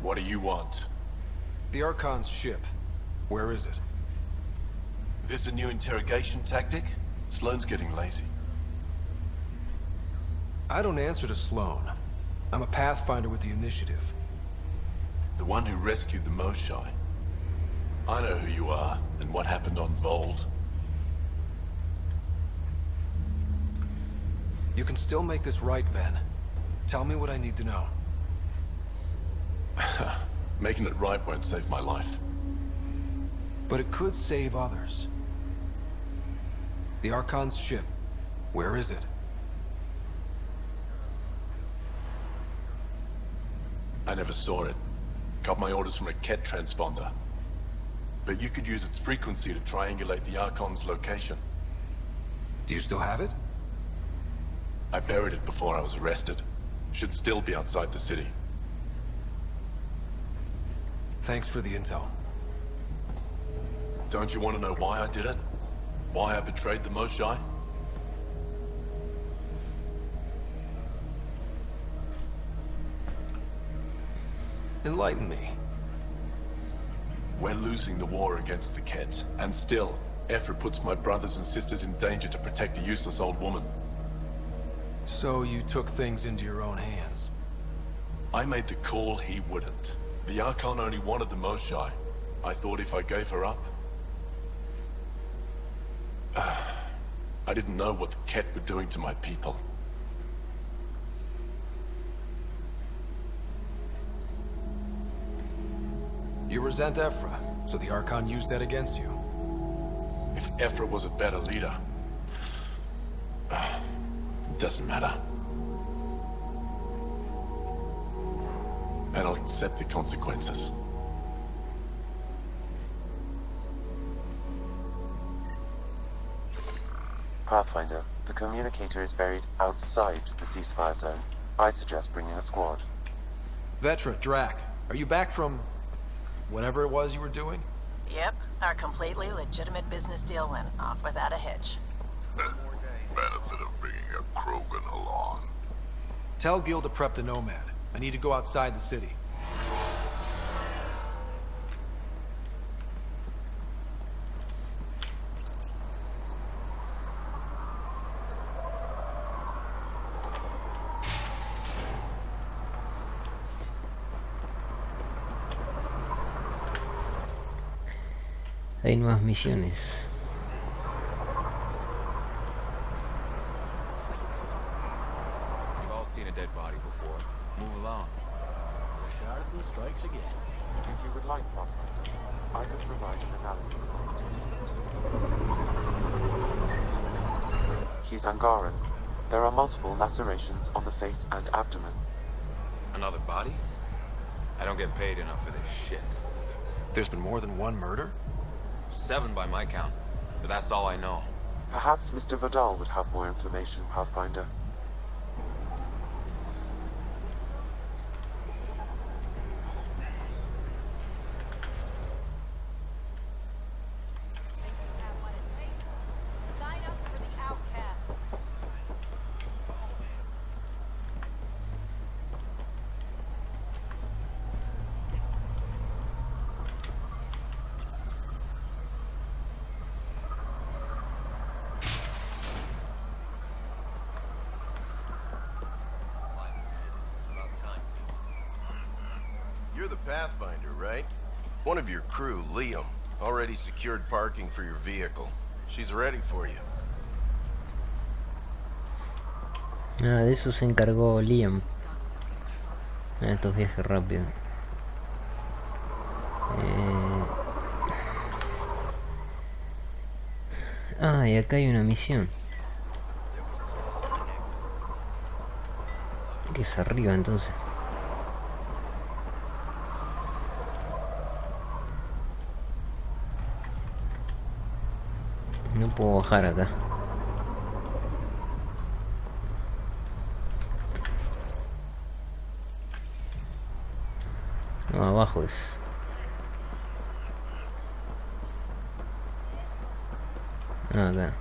What do you want? The Archon's ship. Where is it? This a new interrogation tactic? Sloane's getting lazy. I don't answer to Sloane. I'm a Pathfinder with the initiative. The one who rescued the Moshae. I know who you are, and what happened on Vold. You can still make this right, Ven. Tell me what I need to know. Making it right won't save my life. But it could save others. The Archon's ship. Where is it? I never saw it. Got my orders from a Ket transponder. But you could use its frequency to triangulate the Archon's location. Do you still have it? I buried it before I was arrested. Should still be outside the city. Thanks for the intel. Don't you want to know why I did it? Why I betrayed the Moshae? Enlighten me. We're losing the war against the Ket, and still, Ephra puts my brothers and sisters in danger to protect a useless old woman. So you took things into your own hands? I made the call he wouldn't. The Archon only wanted the Moshae. I thought if I gave her up... I didn't know what the Ket were doing to my people. You resent Ephra, so the Archon used that against you. If Ephra was a better leader... it doesn't matter. And I'll accept the consequences. Pathfinder, the communicator is buried outside the ceasefire zone. I suggest bringing a squad. Vetra, Drac, are you back from... whatever it was you were doing? Yep, our completely legitimate business deal went off without a hitch. Benefit of bringing a Krogan along. Tell Gil to prep the Nomad. I need to go outside the city. Hay nuevas misiones. You've all seen a dead body before. Move along. The Shardman strikes again. If you would like, Pathfinder, I could provide an analysis of the deceased. He's Angaran. There are multiple lacerations on the face and abdomen. Another body? I don't get paid enough for this shit. There's been more than one murder? 7 by my count, but that's all I know. Perhaps Mr. Vidal would have more information, Pathfinder. You're the Pathfinder, right? One of your crew, Liam, already secured parking for your vehicle. She's ready for you. Ah, de eso se encargó Liam. Estos viajes rápidos. Ah, y acá hay una misión. Que es arriba entonces. No puedo bajar acá. No, abajo es. Ah, acá.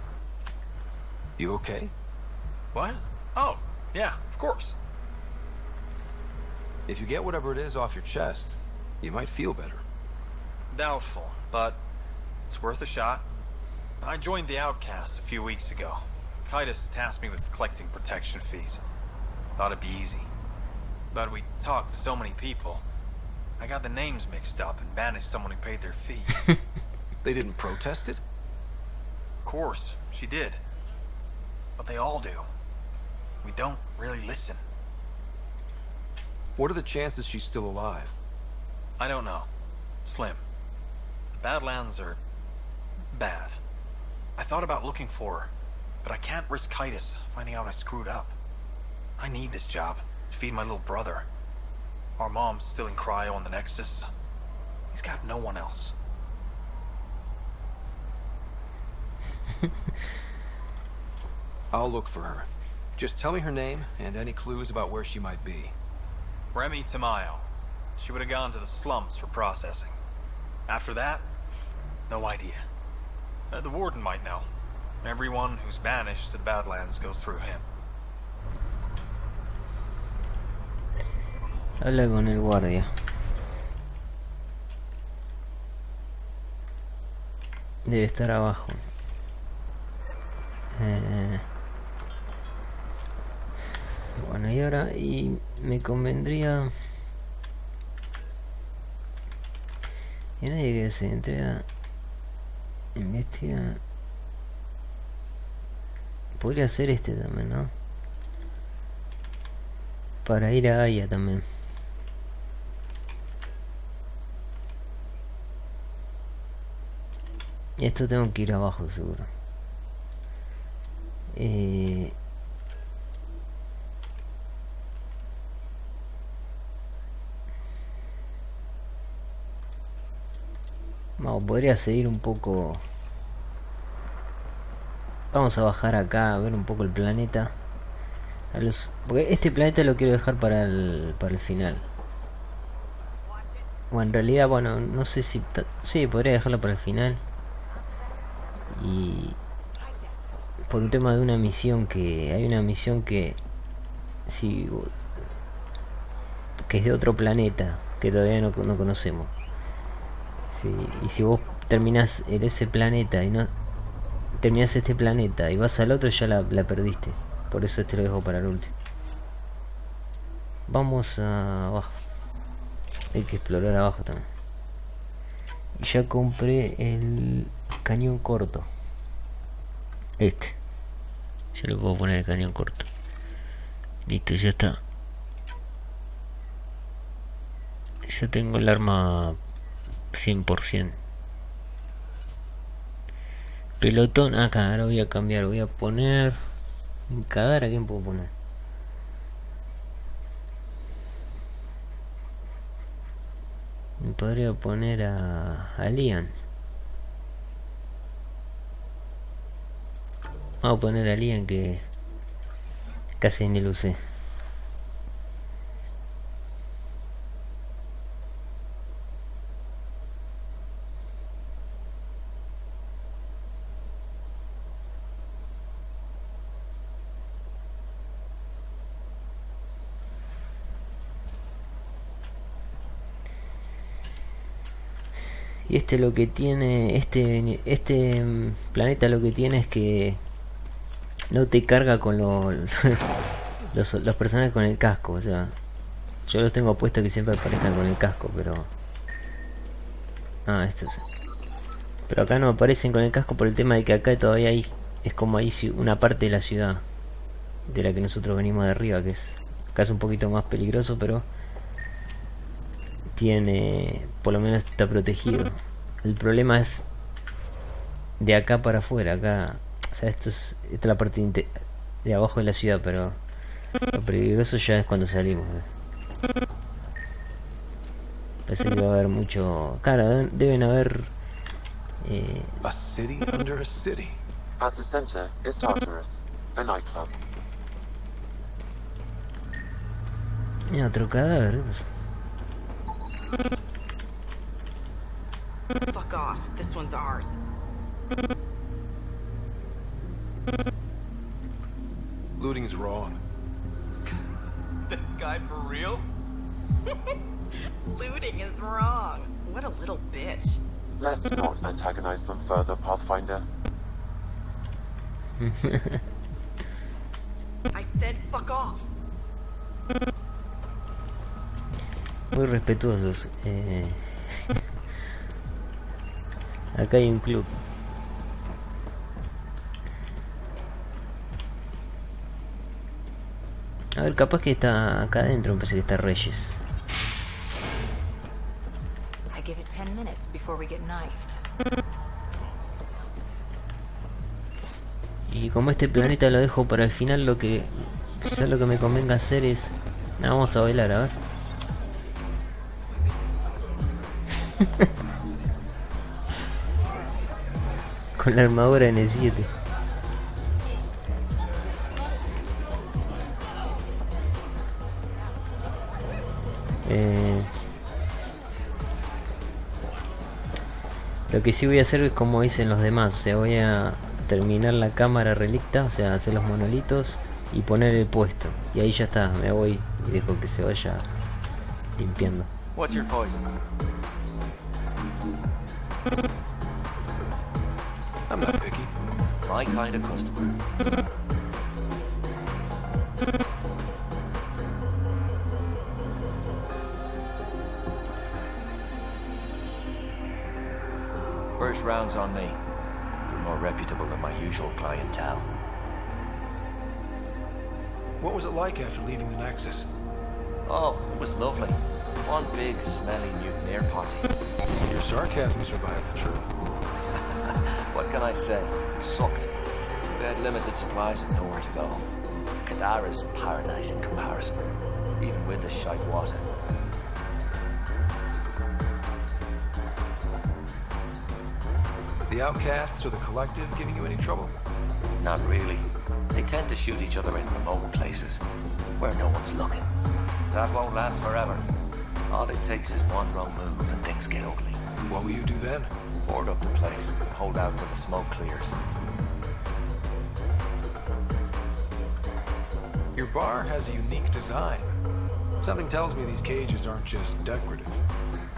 You okay? What? Oh, yeah, of course. If you get whatever it is off your chest, you might feel better. Doubtful, but it's worth a shot. I joined the Outcasts a few weeks ago. Titus tasked me with collecting protection fees. Thought it'd be easy. But we talked to so many people. I got the names mixed up and banished someone who paid their fee. They didn't protest it? Of course, she did. But they all do. We don't really listen. What are the chances she's still alive? I don't know. Slim. The Badlands are bad. I thought about looking for her, but I can't risk Titus finding out I screwed up. I need this job to feed my little brother. Our mom's still in cryo on the Nexus. He's got no one else. I'll look for her. Just tell me her name and any clues about where she might be. Remy Tamayo. She would have gone to the slums for processing. After that, no idea. The warden might know. Everyone who's banished to the Badlands goes through him. Habla con el guardia. Debe estar abajo. Bueno, y ahora me convendría... Y nadie que se entrega... Investiga... Podría ser este también, ¿no? Para ir a Gaia también. Y esto tengo que ir abajo seguro. Vamos, podría seguir un poco. Vamos a bajar acá a ver un poco el planeta. Porque este planeta lo quiero dejar para el final. Bueno, en realidad, bueno, no sé si... Sí, podría dejarlo para el final. Y... Por un tema de una misión que... Hay una misión que... Si... Que es de otro planeta. Que todavía no conocemos. Sí, y si vos terminás en ese planeta y no... Terminás este planeta y vas al otro, ya la perdiste. Por eso este lo dejo para el último. Vamos abajo. Hay que explorar abajo también. Y ya compré el cañón corto. Este. Ya le puedo poner el cañón corto. Listo, ya está. Ya tengo el arma 100%. Pelotón, acá, ahora voy a cambiar, voy a poner... Cagar, ¿a quién puedo poner? Me podría poner a Lian. Vamos a poner a Lian que casi ni lo usé. Y este lo que tiene, este planeta lo que tiene es que no te carga con los personajes con el casco, o sea, yo los tengo puestos que siempre aparezcan con el casco, pero... Ah, esto sí. Pero acá no aparecen con el casco por el tema de que acá todavía hay, es como ahí una parte de la ciudad de la que nosotros venimos de arriba, que es casi un poquito más peligroso, pero... Tiene, por lo menos está protegido. El problema es de acá para afuera, acá, o sea, esta es la parte de abajo de la ciudad, pero lo peligroso ya es cuando salimos. Parece que va a haber mucho, claro, deben haber A city under a city. At the center is Tartarus, a nightclub. y otro cadáver. Fuck off. This one's ours. Looting's wrong. This guy for real? Looting is wrong. What a little bitch. Let's not antagonize them further, Pathfinder. I said fuck off. Muy respetuosos. Acá hay un club. A ver, capaz que está acá adentro, me parece que está Reyes. I give it 10 minutes before we get knifed. Y como este planeta lo dejo para el final, lo que quizás lo que me convenga hacer es... vamos a bailar, a ver. Con la armadura N7. Lo que sí voy a hacer es como dicen los demás, o sea, voy a terminar la cámara relicta, o sea, hacer los monolitos y poner el puesto. Y ahí ya está, me voy y dejo que se vaya limpiando. What's your poison? I'm not picky. My kind of customer. First round's on me. You're more reputable than my usual clientele. What was it like after leaving the Nexus? Oh, it was lovely. One big, smelly mutineer party. Your sarcasm survived the trip. What can I say? It sucked. We had limited supplies and nowhere to go. Kadara's paradise in comparison, even with the shite water. The outcasts or the collective giving you any trouble? Not really. They tend to shoot each other in remote places, where no one's looking. That won't last forever. All it takes is one wrong move and things get ugly. What will you do then? Board up the place, hold out till the smoke clears. Your bar has a unique design. Something tells me these cages aren't just decorative.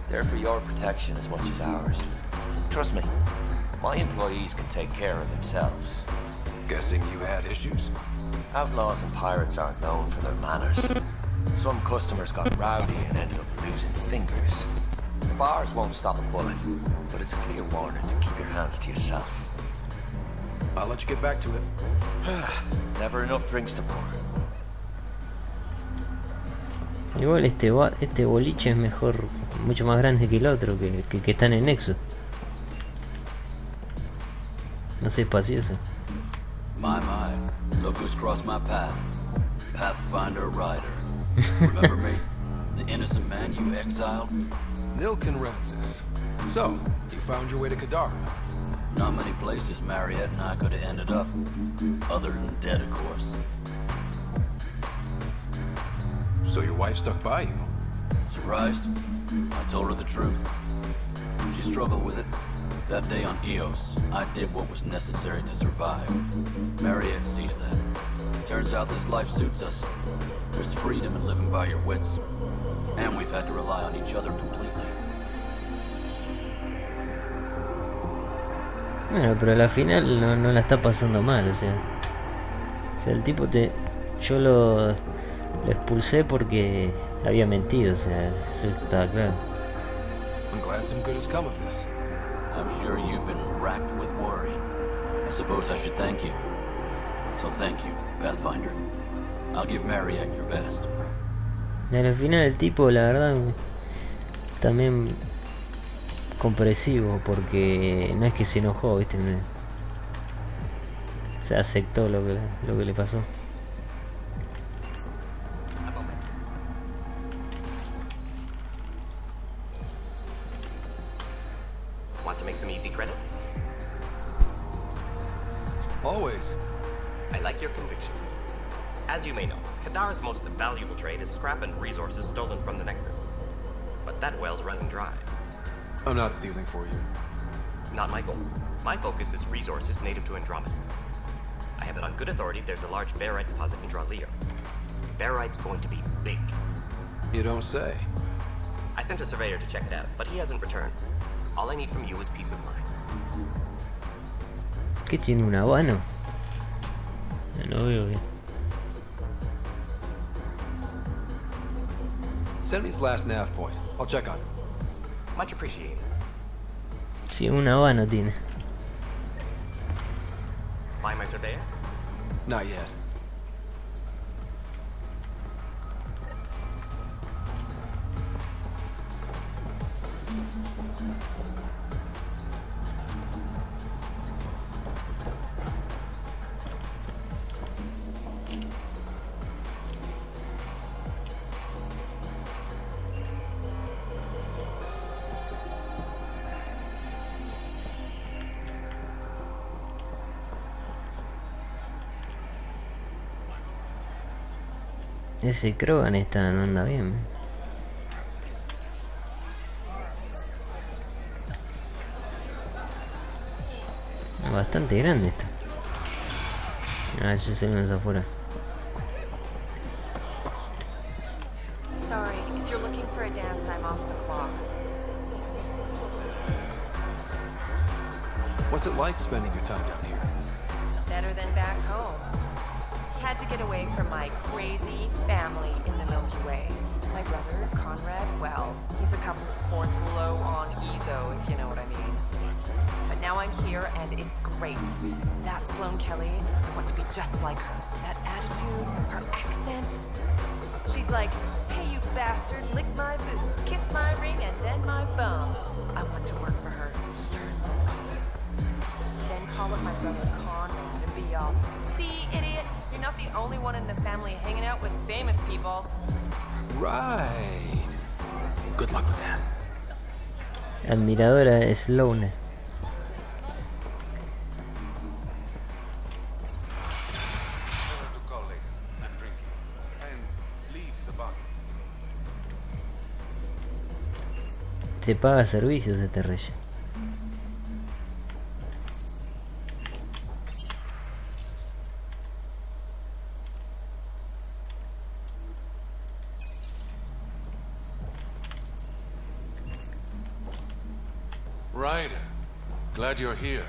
They're for your protection as much as ours. Trust me, my employees can take care of themselves. Guessing you had issues? Outlaws and pirates aren't known for their manners. Some customers got rowdy and ended up losing fingers. The bars won't stop a bullet, but it's a clear warning to keep your hands to yourself. I'll let you get back to it. Never enough drinks to pour. Igual este boliche es mejor, mucho más grande que el otro, que está en el Nexus. No sé, espacioso. My, look who's crossed my path. Pathfinder Rider. Remember me? The innocent man you exiled? Nilkenrensis. So, you found your way to Kadara? Not many places Mariette and I could have ended up. Other than dead, of course. So your wife stuck by you? Surprised? I told her the truth. She struggled with it. That day on Eos, I did what was necessary to survive. Mariette sees that. Turns out this life suits us. There's freedom in living by your wits. And we've had to rely on each other completely. Bueno, pero a la final no la está pasando mal, o sea el tipo yo lo expulsé porque había mentido, o sea, eso estaba claro. I'm glad some good has come of this. I'm sure you've been racked with worry. I suppose I should thank you. So thank you, Pathfinder. I'll give Mariette your best. Y al final el tipo, la verdad, también comprensivo, porque no es que se enojó, ¿viste? O sea, aceptó lo que le pasó. Want to make some easy credits? Always. I like your conviction. As you may know, Kadara's most valuable trade is scrap and resources stolen from the Nexus. But that well's running dry. I'm not stealing for you. Not my goal. My focus is resources native to Andromeda. I have it on good authority there's a large barite deposit in Draleo. Barite's going to be big. You don't say. I sent a surveyor to check it out, but he hasn't returned. All I need from you is peace of mind. ¿Qué tiene un habano? No veo bien. Send me his last nav point. I'll check on him. Much appreciated. Sí, un habano tiene. Buy my surveyor? Not yet. Ese Krogan no anda bien. Bastante grande esto. Ah, ya se ven afuera. Sorry, if you're looking for a dance, I'm off the clock. What's it like spending your time down here? Better than back home. Had to get away from my crazy family in the Milky Way. My brother, Conrad, well, he's a couple of points low on EZO, if you know what I mean. But now I'm here, and it's great. That Sloane Kelly, I want to be just like her. That attitude, her accent. She's like, hey, you bastard, lick my boots, kiss my ring, and then my bum. I want to work for her, learn the ropes. Then call up my brother Conrad and be all, see, idiot, you're not the only one in the family hanging out with famous people. Right. Good luck with that. Admiradora de Sloane. Se paga servicios este rey. Ryder, glad you're here.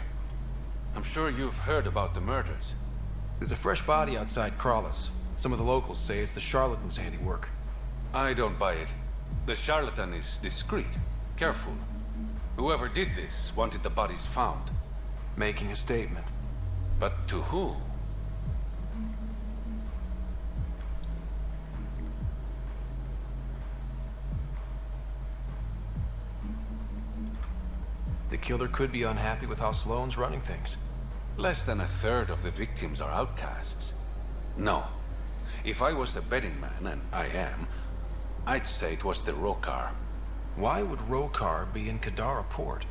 I'm sure you've heard about the murders. There's a fresh body outside Crawlers. Some of the locals say it's the charlatan's handiwork. I don't buy it. The charlatan is discreet, careful. Whoever did this wanted the bodies found. Making a statement. But to who? The killer could be unhappy with how Sloane's running things. Less than a third of the victims are outcasts. No. If I was a betting man, and I am, I'd say it was the Rokar. Why would Rokar be in Kadara port?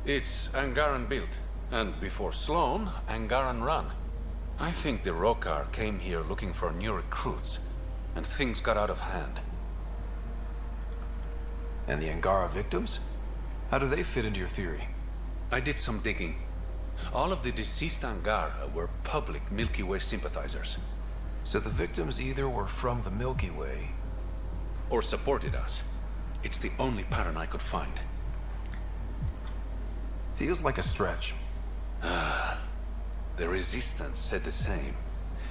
It's Angaran built, and before Sloane, Angaran run. I think the Rokar came here looking for new recruits, and things got out of hand. And the Angara victims? How do they fit into your theory? I did some digging. All of the deceased Angara were public Milky Way sympathizers. So the victims either were from the Milky Way... or supported us. It's the only pattern I could find. Feels like a stretch. The Resistance said the same.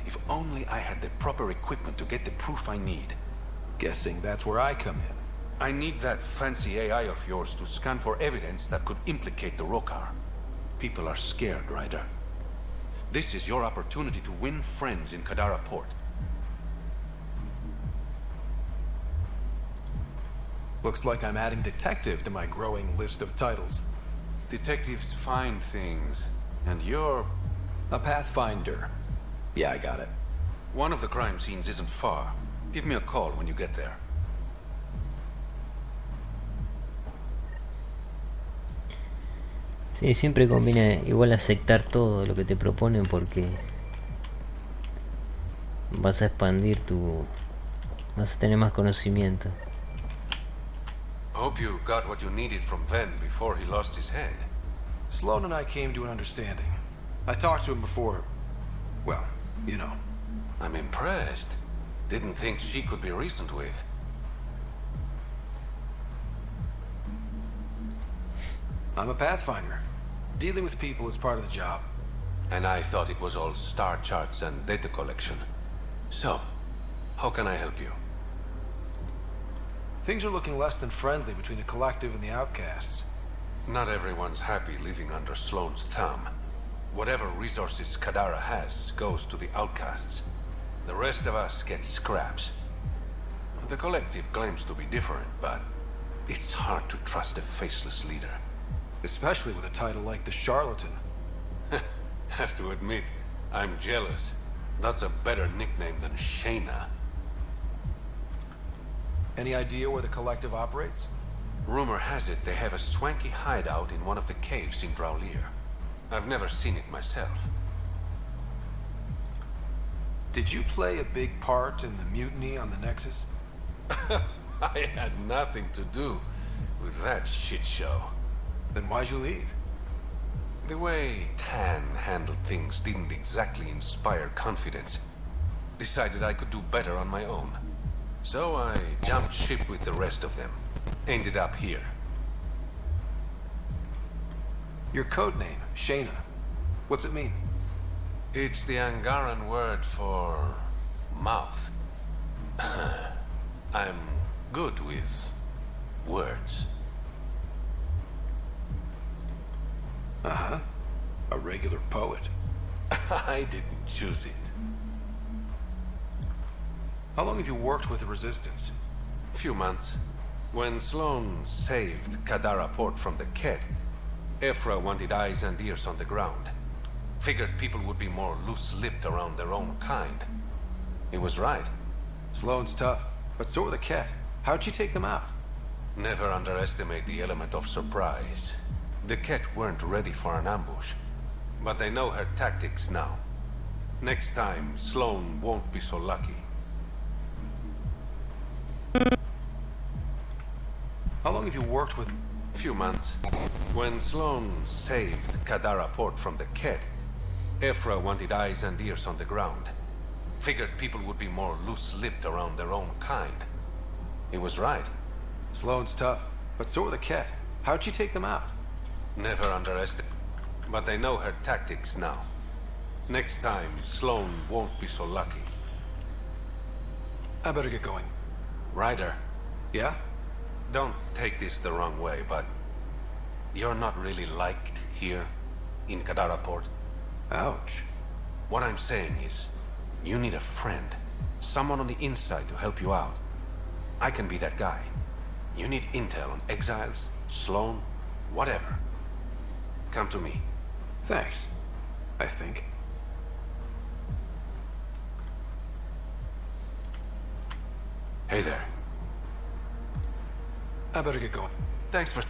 If only I had the proper equipment to get the proof I need. Guessing that's where I come in. I need that fancy AI of yours to scan for evidence that could implicate the Rokar. People are scared, Ryder. This is your opportunity to win friends in Kadara port. Looks like I'm adding detective to my growing list of titles. Detectives find things, and you're... a pathfinder. Yeah, I got it. One of the crime scenes isn't far. Give me a call when you get there. Sí, siempre conviene igual aceptar todo lo que te proponen porque vas a expandir vas a tener más conocimiento. Hope you got what you needed from Ven before he lost his head. Sloane and I came to an understanding. I talked to him before... well, you know. I'm impressed. Didn't think she could be reasoned with. I'm a Pathfinder. Dealing with people is part of the job. And I thought it was all star charts and data collection. So, how can I help you? Things are looking less than friendly between the Collective and the Outcasts. Not everyone's happy living under Sloane's thumb. Whatever resources Kadara has goes to the Outcasts. The rest of us get scraps. The Collective claims to be different, but it's hard to trust a faceless leader. Especially with a title like the Charlatan. Have to admit, I'm jealous. That's a better nickname than Shayna. Any idea where the Collective operates? Rumor has it they have a swanky hideout in one of the caves in Draulir. I've never seen it myself. Did you play a big part in the mutiny on the Nexus? I had nothing to do with that shit show. Then why'd you leave? The way Tan handled things didn't exactly inspire confidence. Decided I could do better on my own. So I jumped ship with the rest of them. Ended up here. Your code name, Shayna. What's it mean? It's the Angaran word for mouth. I'm good with words. Uh-huh. A regular poet. I didn't choose it. How long have you worked with the Resistance? Few months. When Sloane saved Kadara Port from the Ket, Ephra wanted eyes and ears on the ground. Figured people would be more loose-lipped around their own kind. He was right. Sloane's tough, but so are the Ket. How'd she take them out? Never underestimate the element of surprise. The Ket weren't ready for an ambush, but they know her tactics now. Next time, Sloane won't be so lucky. How long have you worked with... Few months. When Sloane saved Kadara Port from the Ket, Ephra wanted eyes and ears on the ground. Figured people would be more loose-lipped around their own kind. He was right. Sloane's tough, but so are the Ket. How'd she take them out? Never underestimate. But they know her tactics now. Next time, Sloane won't be so lucky. I better get going. Ryder. Yeah? Don't take this the wrong way, but you're not really liked here in Kadara Port. Ouch. What I'm saying is, you need a friend. Someone on the inside to help you out. I can be that guy. You need intel on exiles, Sloane, whatever. Come to me. Thanks. I think. Hey there. I better get going. Thanks for...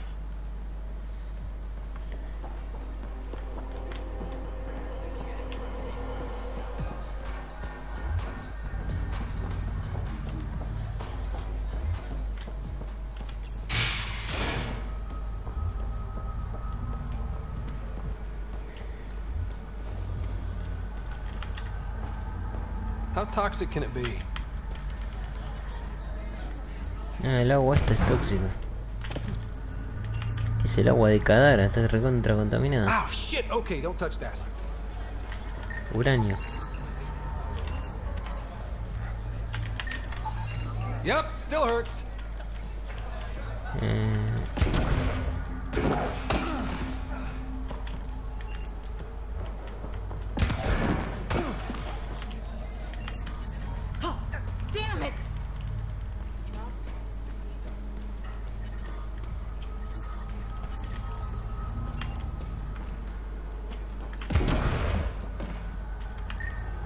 How toxic can it be? Ah, el agua esta es tóxica. ¿Qué es el agua de Kadara? Está recontra contaminada. Oh shit, okay, don't touch that. Uranio. Yep, still hurts. Damn it!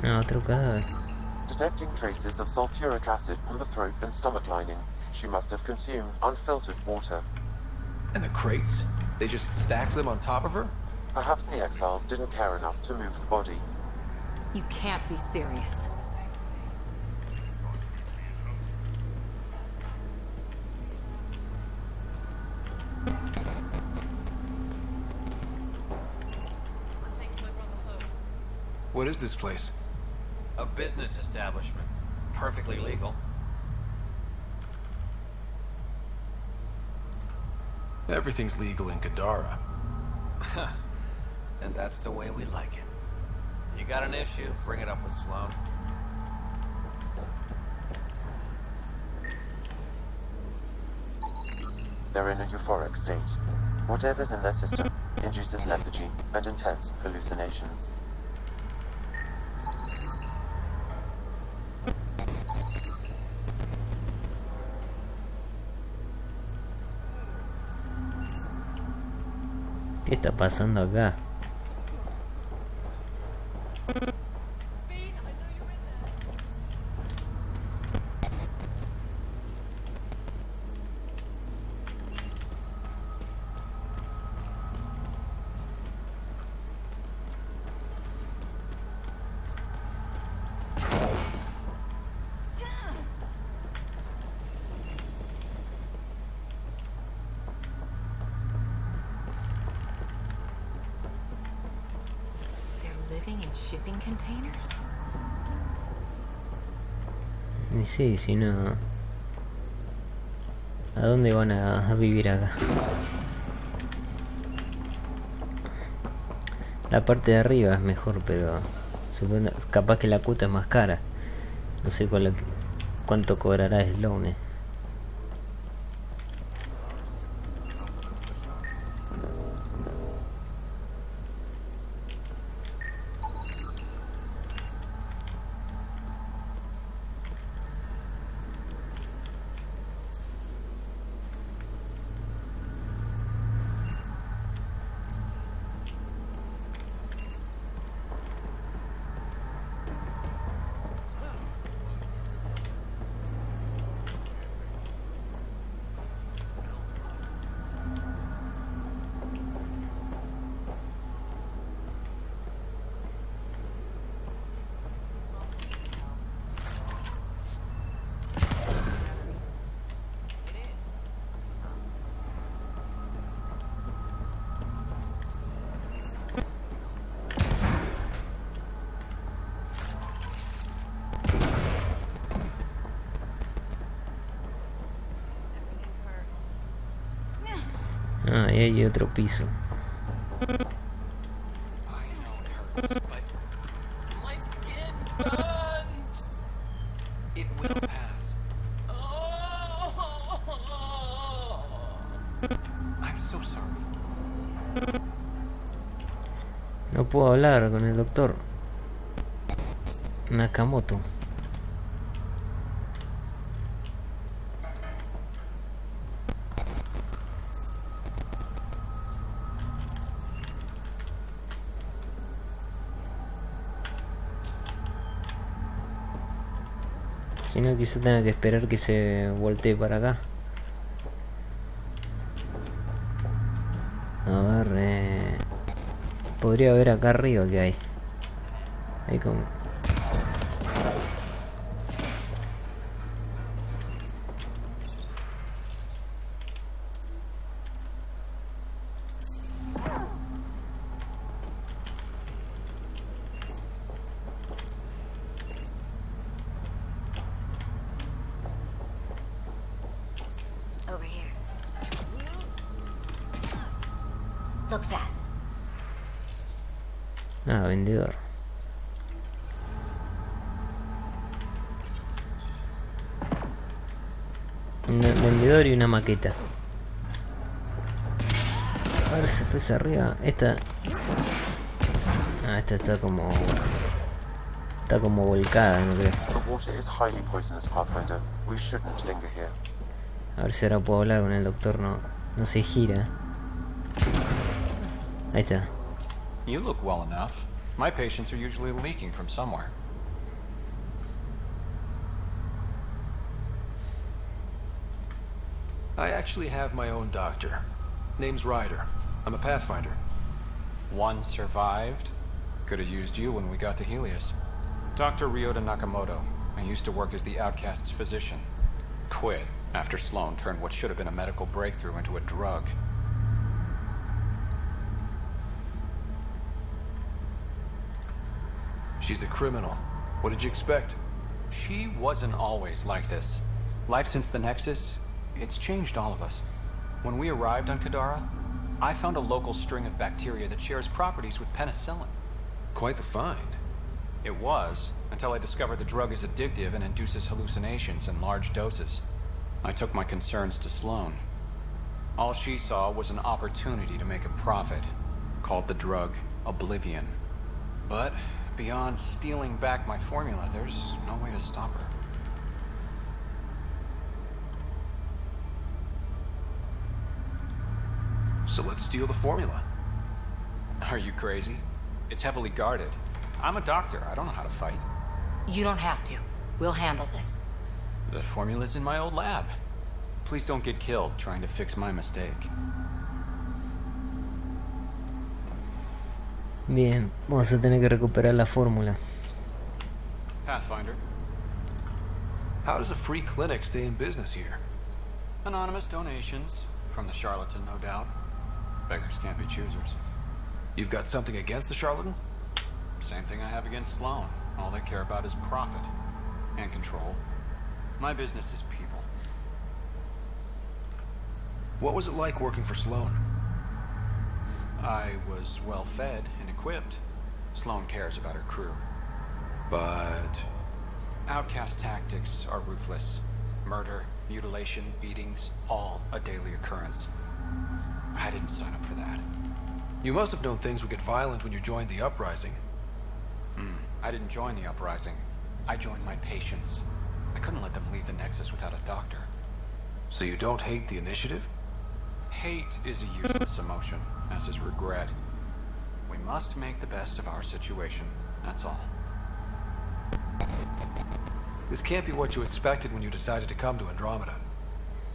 No, otro cadáver. Detecting traces of sulfuric acid on the throat and stomach lining. She must have consumed unfiltered water. And the crates? They just stacked them on top of her? Perhaps the exiles didn't care enough to move the body. You can't be serious. What is this place? A business establishment. Perfectly legal. Everything's legal in Kadara. And that's the way we like it. You got an issue? Bring it up with Sloan. They're in a euphoric state. Whatever's in their system induces lethargy and intense hallucinations. ¿Qué está pasando acá? Living in shipping containers? Y sí, si no... ¿A dónde van a vivir acá? La parte de arriba es mejor, pero... capaz que la cuota es más cara. No sé cuánto cobrará Sloan. Ah, y hay otro piso. No puedo hablar con el doctor Nakamoto. Si no, quizá tenga que esperar que se voltee para acá. A ver, podría ver acá arriba que hay. Hay como... Over here. Look fast. Ah, vendedor. Un vendedor y una maqueta. A ver si después arriba. Esta... Ah, esta está como... Está como volcada, no creo. The water is highly poisonous, Pathfinder. We shouldn't linger here. A ver si ahora puedo hablar con el doctor. No se gira. Ahí está. You look well enough. My patients are usually leaking from somewhere. I actually have my own doctor. Name's Ryder. I'm a Pathfinder. One survived. Could have used you when we got to Helios. Dr. Ryota Nakamoto. I used to work as the Outcast's physician. Quit after Sloan turned what should have been a medical breakthrough into a drug. She's a criminal. What did you expect? She wasn't always like this. Life since the Nexus, it's changed all of us. When we arrived on Kadara, I found a local string of bacteria that shares properties with penicillin. Quite the find. It was, until I discovered the drug is addictive and induces hallucinations in large doses. I took my concerns to Sloan. All she saw was an opportunity to make a profit, called the drug Oblivion. But beyond stealing back my formula, there's no way to stop her. So let's steal the formula. Are you crazy? It's heavily guarded. I'm a doctor. I don't know how to fight. You don't have to. We'll handle this. The formula's in my old lab. Please don't get killed trying to fix my mistake. Bien, vamos a tener que recuperar la fórmula. Pathfinder. How does a free clinic stay in business here? Anonymous donations. From the charlatan, no doubt. Beggars can't be choosers. You've got something against the charlatan? Same thing I have against Sloan. All they care about is profit. And control. My business is people. What was it like working for Sloan? I was well fed and equipped. Sloan cares about her crew. But... Outcast tactics are ruthless. Murder, mutilation, beatings, all a daily occurrence. I didn't sign up for that. You must have known things would get violent when you joined the uprising. I didn't join the uprising. I joined my patients. I couldn't let them leave the Nexus without a doctor. So you don't hate the Initiative? Hate is a useless emotion, as is regret. We must make the best of our situation, that's all. This can't be what you expected when you decided to come to Andromeda.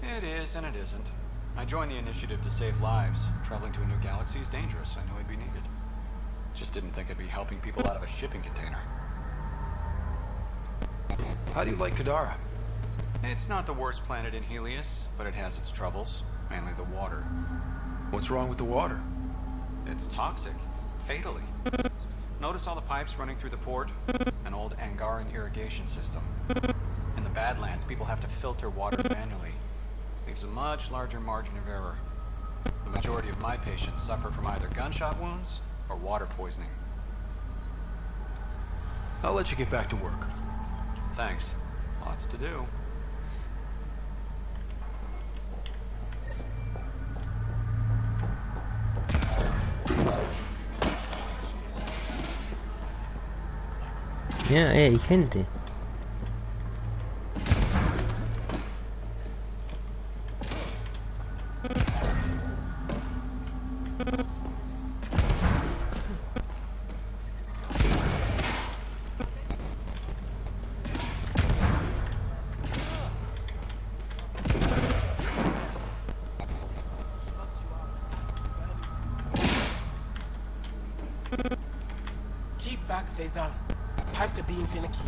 It is and it isn't. I joined the Initiative to save lives. Traveling to a new galaxy is dangerous. I knew I'd be needed. Just didn't think I'd be helping people out of a shipping container. How do you like Kadara? It's not the worst planet in Helios, but it has its troubles. Mainly the water. What's wrong with the water? It's toxic. Fatally. Notice all the pipes running through the port? An old Angaran irrigation system. In the Badlands, people have to filter water manually. Leaves a much larger margin of error. The majority of my patients suffer from either gunshot wounds or water poisoning. I'll let you get back to work. Thanks. Lots to do. Ya, hay gente. Keep back, Faison. Pipes are being finicky.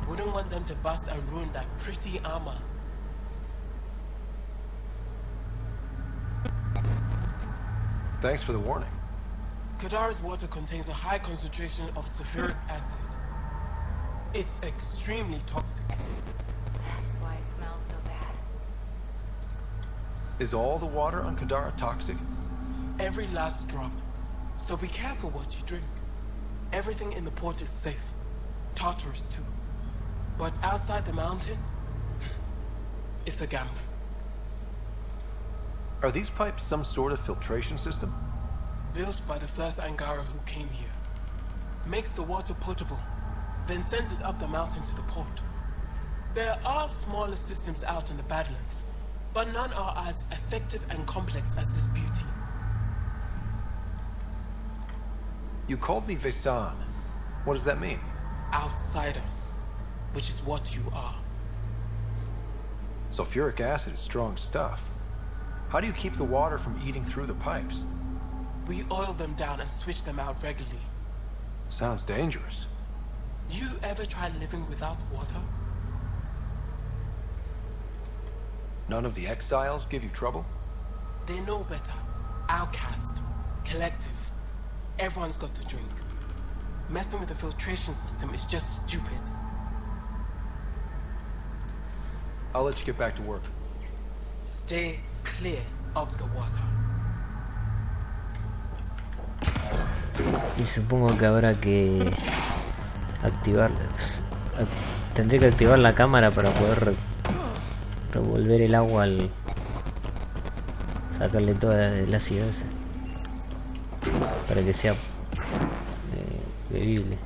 Wouldn't want them to bust and ruin that pretty armor. Thanks for the warning. Kadara's water contains a high concentration of sulfuric acid. It's extremely toxic. That's why it smells so bad. Is all the water on Kadara toxic? Every last drop. So be careful what you drink. Everything in the port is safe. Tartarus too. But outside the mountain, it's a gamble. Are these pipes some sort of filtration system? Built by the first Angara who came here. Makes the water potable, then sends it up the mountain to the port. There are smaller systems out in the Badlands, but none are as effective and complex as this beauty. You called me Vesan. What does that mean? Outsider, which is what you are. Sulfuric acid is strong stuff. How do you keep the water from eating through the pipes? We oil them down and switch them out regularly. Sounds dangerous. You ever try living without water? None of the exiles give you trouble? They know better. Outcast. Collective. Everyone's got to drink. Messing with the filtration system is just stupid. I'll let you get back to work. Stay clear of the water. Y supongo que habrá que activar... Tendré que activar la cámara para poder revolver el agua al... sacarle toda el ácido ese. Para que sea bebible.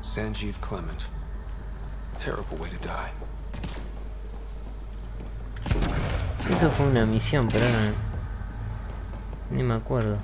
Sanjeev Clement. Terrible way to die. Eso fue una misión, pero ahora ni me acuerdo.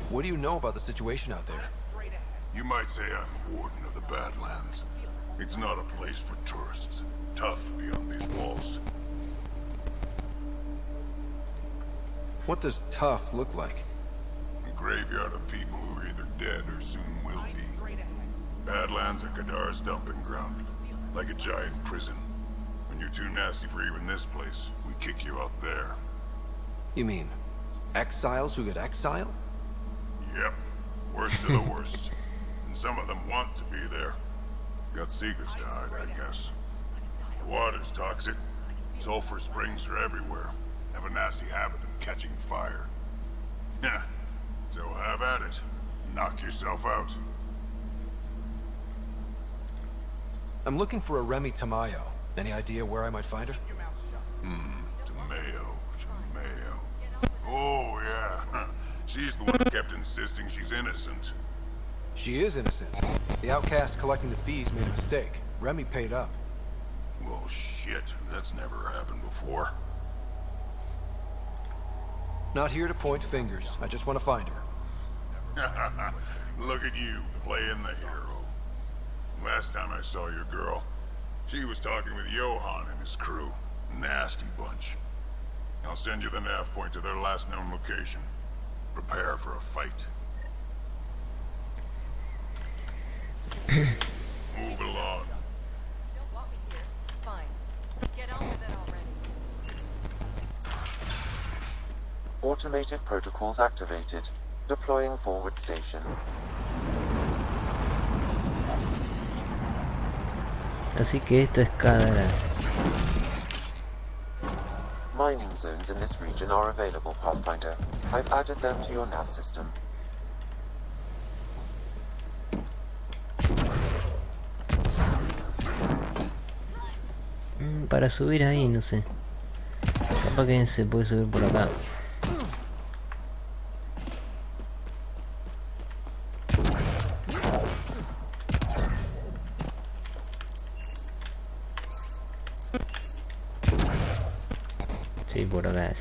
What do you know about the situation out there? You might say I'm warden of the Badlands. It's not a place for tourists. Tough beyond these walls. What does tough look like? A graveyard of people who are either dead or soon will be. Badlands are Kadar's dumping ground. Like a giant prison. When you're too nasty for even this place, we kick you out there. You mean exiles who get exiled? Yep. Worst of the worst. And some of them want to be there. Got secrets to hide, I guess. The water's toxic. Sulfur springs are everywhere. Have a nasty habit of catching fire. Yeah. So have at it. Knock yourself out. I'm looking for a Remy Tamayo. Any idea where I might find her? Tamayo. Oh, yeah. She's the one who kept insisting she's innocent. She is innocent. The outcast collecting the fees made a mistake. Remy paid up. Well, shit. That's never happened before. Not here to point fingers. I just want to find her. Look at you, playing the hero. Last time I saw your girl, she was talking with Johan and his crew. Nasty bunch. I'll send you the nav point to their last known location. Prepare for a fight. Move along. Don't want me here. Fine. Get on with it already. Automated protocols activated. Deploying forward station. Así que esto es cada... Mining zones in this region are available, Pathfinder. I've added them to your nav system. Para subir ahí, no sé. Capaz que se puede subir por acá. Sí, por acá es.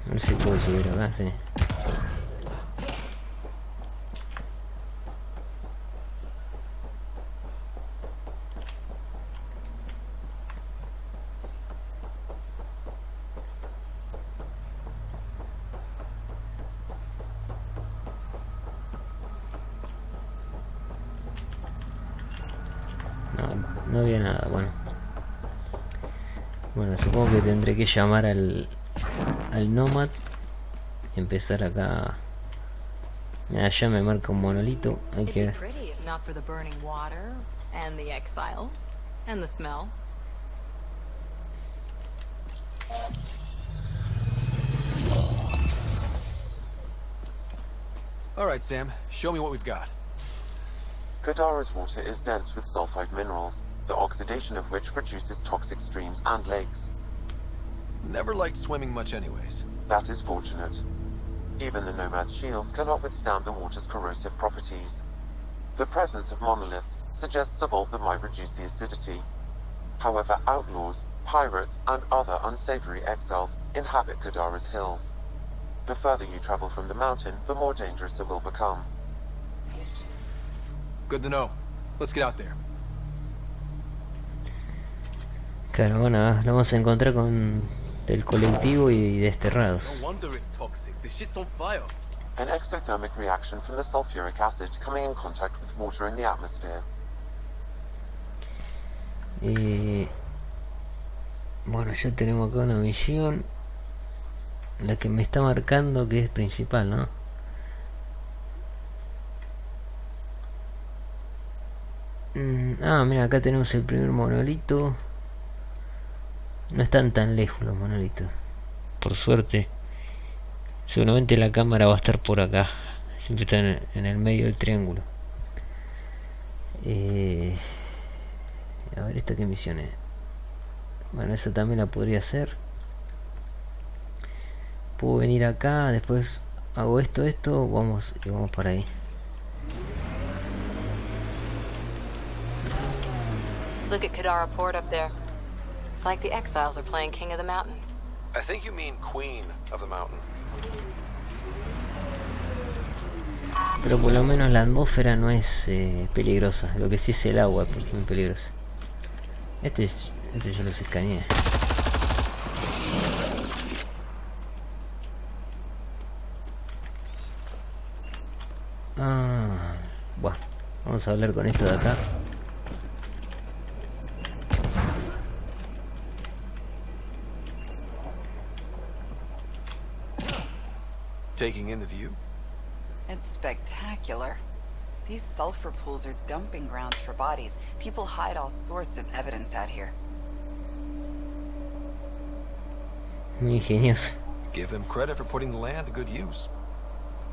A ver si puedo subir acá, sí. No había nada, bueno. Bueno, supongo que tendré que llamar al Nomad y empezar acá. Mira, ya me marca un monolito. Hay It'd que be pretty if not for the burning water and the exiles and the smell. Alright, Sam. Show me what we've got. Kadara's water is dense with sulfide minerals, the oxidation of which produces toxic streams and lakes. Never liked swimming much anyways. That is fortunate. Even the Nomad's shields cannot withstand the water's corrosive properties. The presence of monoliths suggests a vault that might reduce the acidity. However, outlaws, pirates, and other unsavory exiles inhabit Kadara's hills. The further you travel from the mountain, the more dangerous it will become. Good to know. Let's get out there. Claro, bueno, lo vamos a encontrar con del colectivo y desterrados. No wonder it's toxic. The shit's on fire. An exothermic reaction from the sulfuric acid coming in contact with water in the atmosphere. Bueno, ya tenemos acá una misión. La que me está marcando que es principal, ¿no? Mira, acá tenemos el primer monolito. No están tan lejos los monolitos, por suerte. Seguramente la cámara va a estar por acá. Siempre está en el medio del triángulo. A ver, ¿esta qué misión es? Bueno, esa también la podría hacer. Puedo venir acá, después hago esto, vamos y vamos para ahí. Look at Kadara Port up there. It's like the exiles are playing King of the Mountain. I think you mean Queen of the Mountain. Pero por lo menos la atmósfera no es peligrosa. Lo que sí es el agua, porque es muy peligrosa. Este yo los escaneé. Bueno, vamos a hablar con esto de acá. Taking in the view? It's spectacular. These sulfur pools are dumping grounds for bodies. People hide all sorts of evidence out here. Muy ingenioso. Give them credit for putting the land to good use.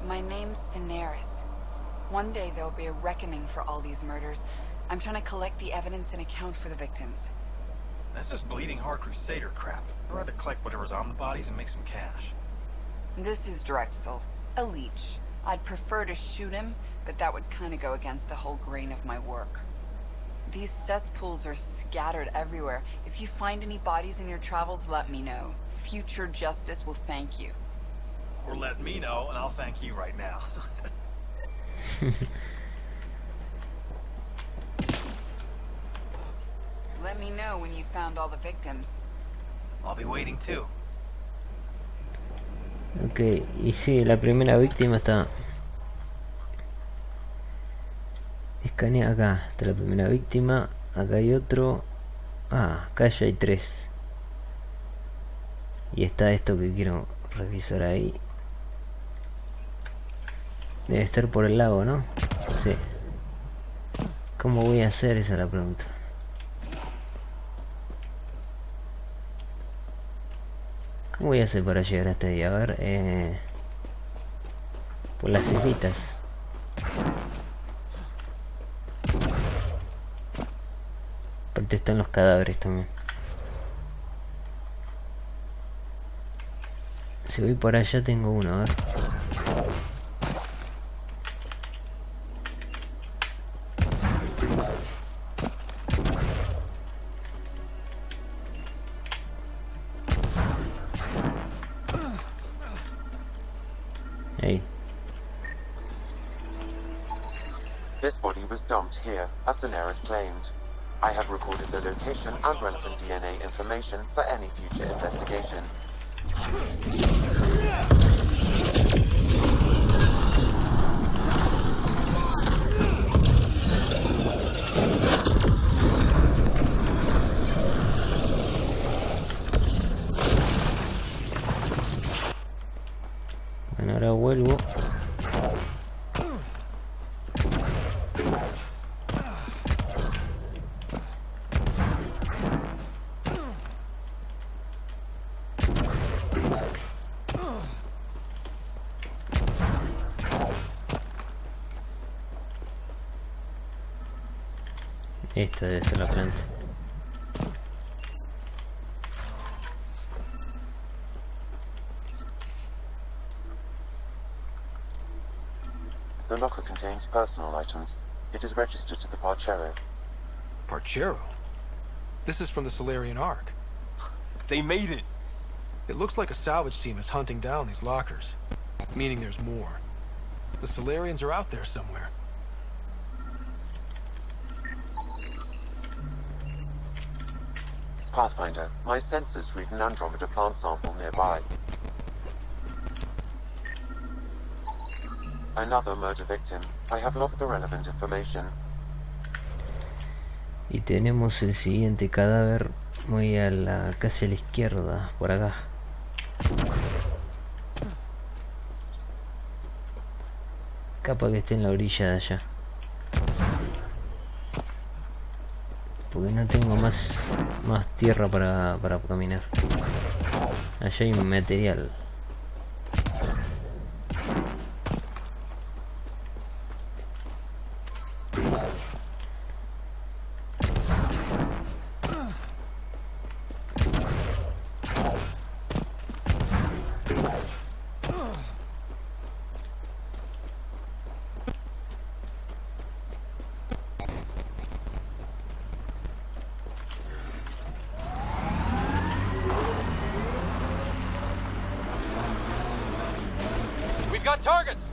My name's Cineris. One day there'll be a reckoning for all these murders. I'm trying to collect the evidence and account for the victims. That's just bleeding heart crusader crap. I'd rather collect whatever's on the bodies and make some cash. This is Drexel, a leech. I'd prefer to shoot him, but that would kind of go against the whole grain of my work. These cesspools are scattered everywhere. If you find any bodies in your travels, let me know. Future justice will thank you. Or let me know, and I'll thank you right now. Let me know when you found all the victims. I'll be waiting too. Ok, y sí, la primera víctima está... Escanea acá, está la primera víctima. Acá hay otro. Acá ya hay 3. Y está esto que quiero revisar ahí. Debe estar por el lago, ¿no? Sí. ¿Cómo voy a hacer? Esa es la pregunta. ¿Cómo voy a hacer para llegar hasta ahí? A ver, Por las islitas. Aparte están los cadáveres también. Si voy por allá tengo uno, a ver. Ahí. This body was dumped here, as Daenerys claimed. I have recorded the location and relevant DNA information for any future investigation. Bueno, ahora vuelvo. Esta debe ser la planta. The locker contains personal items. It is registered to the Parchero. Parchero? This is from the Solarian Ark. They made it! It looks like a salvage team is hunting down these lockers. Meaning there's more. The Solarians are out there somewhere. Pathfinder, my sensors read an Andromeda plant sample nearby. Another murder victim. I have logged the relevant information. Y tenemos el siguiente cadáver muy a la casi a la izquierda, por acá. Capaz que esté en la orilla de allá. Porque no tengo más tierra para caminar. Allá hay un material. We've got targets!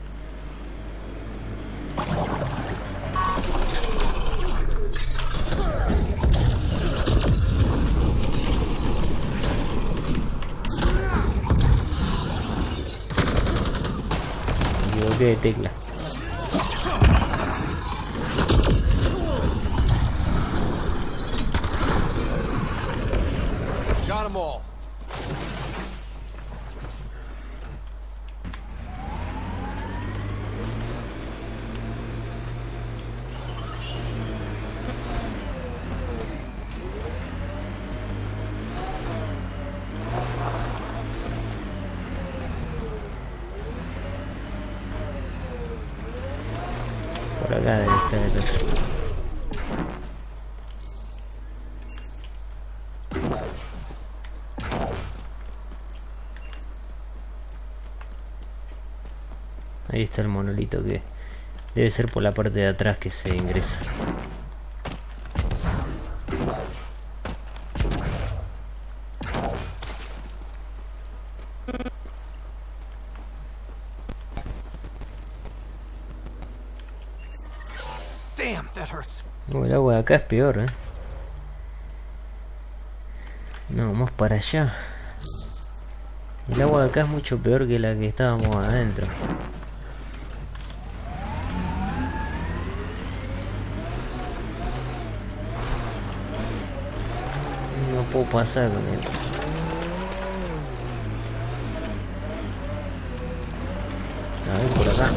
Me equivoqué de tecla. Got them all. Por acá debe estar el otro. Ahí está el monolito que debe ser por la parte de atrás que se ingresa. Damn, that hurts. El agua de acá es peor, No, vamos para allá. El agua de acá es mucho peor que la que estábamos adentro. No puedo pasar con él. A ver, por acá.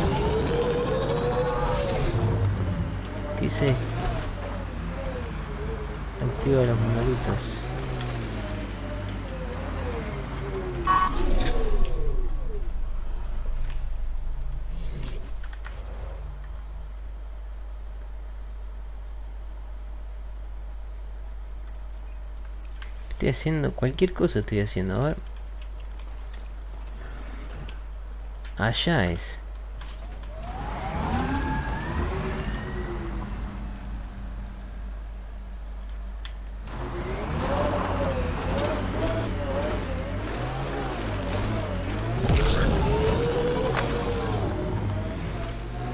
¿Qué hice? Activa los monolitos. Estoy haciendo cualquier cosa, estoy haciendo. A ver. Allá es.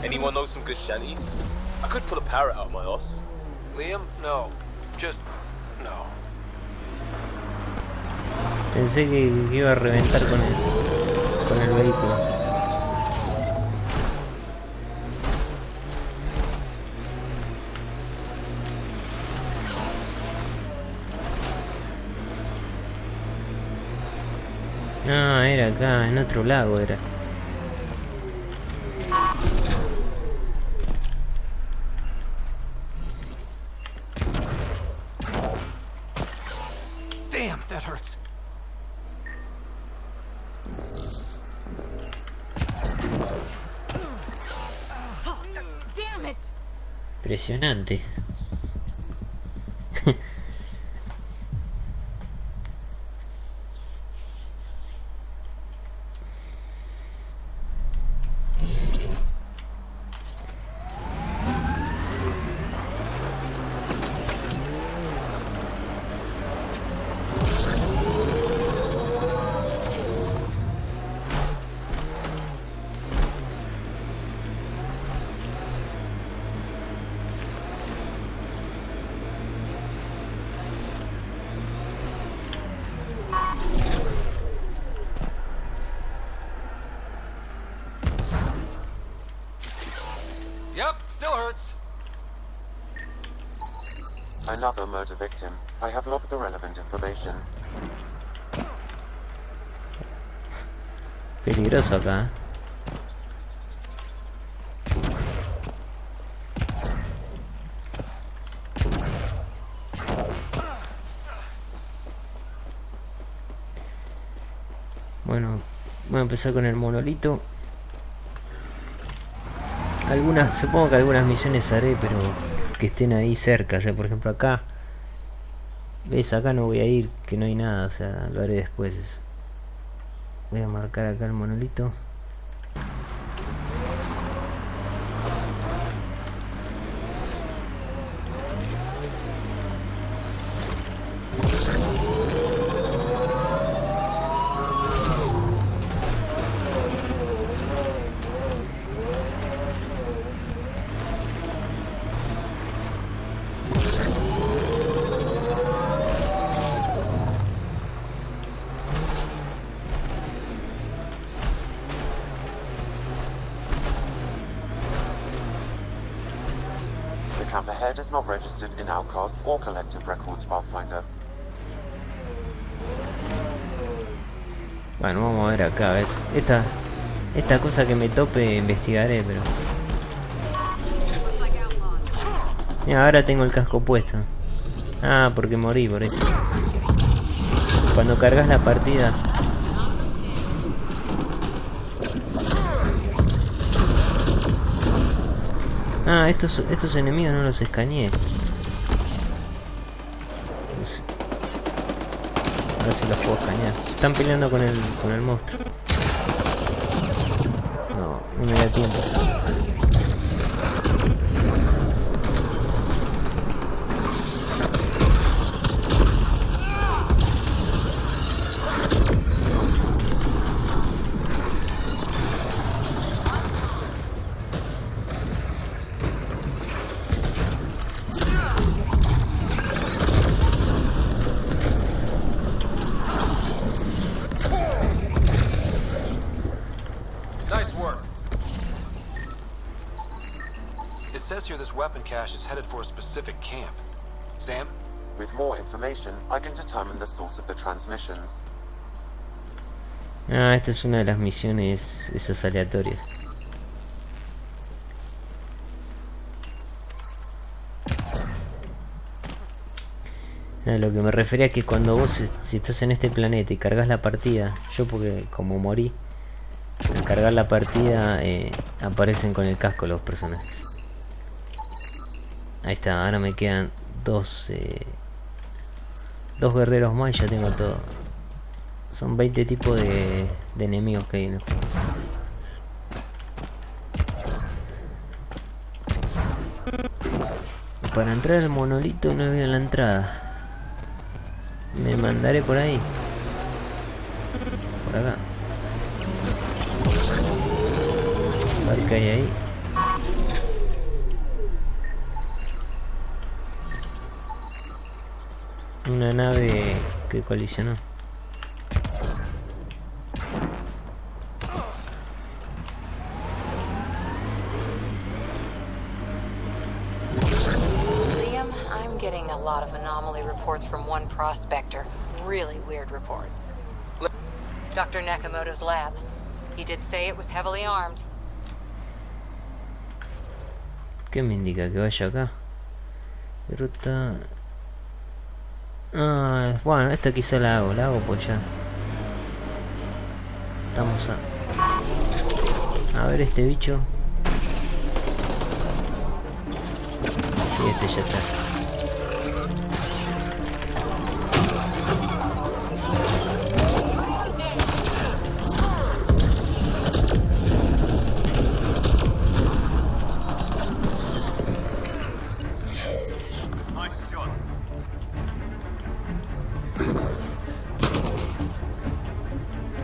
Anyone know some good shanties? I could pull a parrot out of my ass. Liam, no. Just no. Pensé que iba a reventar con el vehículo. No, era acá, en otro lago era. Damn, that hurts. Damn it! Impresionante. Yep, still hurts. Another murder victim. I have logged the relevant information. Peligroso acá. Bueno, voy a empezar con el monolito. Algunas, supongo que algunas misiones haré, pero que estén ahí cerca. O sea, por ejemplo acá. ¿Ves? Acá no voy a ir, que no hay nada. O sea, lo haré después eso. Voy a marcar acá el monolito. Camp ahead is not registered in Outcast or Collective Records Pathfinder. Bueno, vamos a ver acá, ¿ves? Esta cosa que me tope investigaré, pero... Mira, ahora tengo el casco puesto. Ah, porque morí por eso. Cuando cargas la partida... Ah, estos enemigos no los escaneé. A ver si los puedo escanear. Están peleando con el monstruo. No me da tiempo. Weapon cache is headed for a specific camp. Sam? With more information, I can determine the source of the transmissions. Ah, esta es una de las misiones esas aleatorias. Lo que me refería es que cuando vos, si estás en este planeta y cargas la partida, yo porque como morí, al cargar la partida aparecen con el casco los personajes. Ahí está, ahora me quedan dos 2 guerreros más y ya tengo todo. Son 20 tipos de enemigos que hay en el juego. Para entrar al monolito no veo la entrada. Me mandaré por ahí. Por acá. A ver qué hay ahí. Una nave que colisionó. Liam, I'm getting a lot of anomaly reports from one prospector. Really weird reports. Dr. Nakamoto's lab. He did say it was heavily armed. ¿Qué me indica? Que vaya acá. Ruta. Ah, bueno, esta quizá la hago pues ya. Estamos a ver este bicho. Sí, este ya está.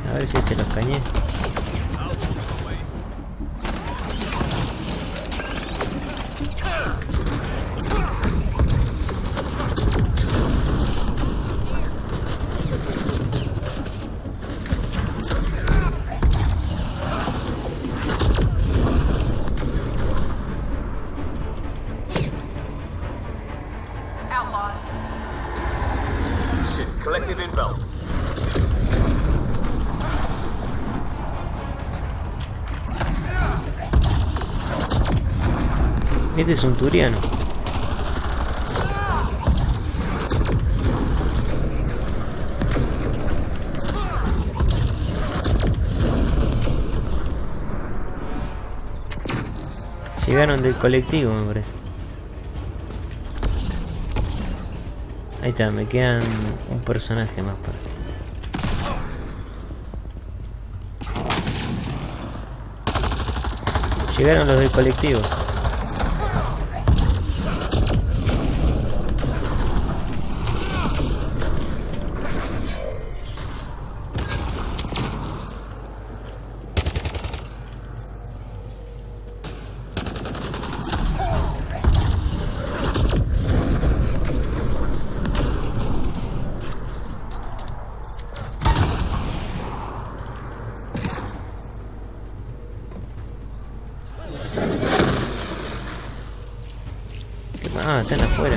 A ver si este lo cañé. Shit, collective inbound. Este es un turiano. Llegaron del colectivo, me parece. Ahí está, me quedan un personaje más para. Llegaron los del colectivo. Ah, están afuera.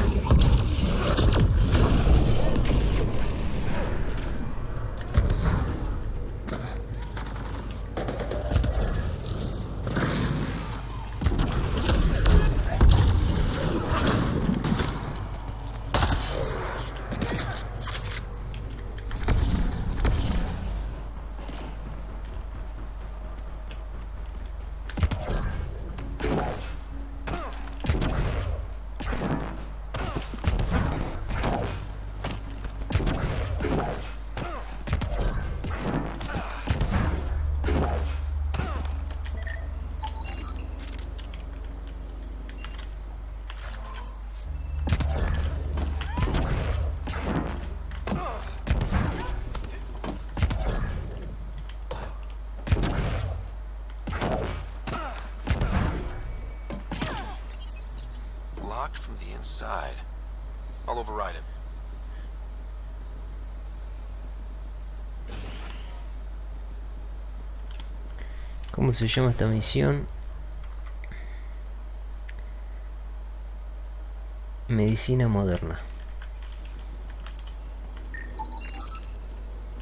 Locked from the inside. I'll override it. ¿Cómo se llama esta misión? Medicina moderna.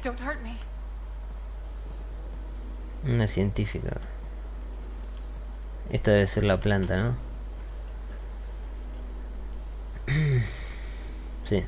Don't hurt me. Una científica. Esta debe ser la planta, ¿no? Sí.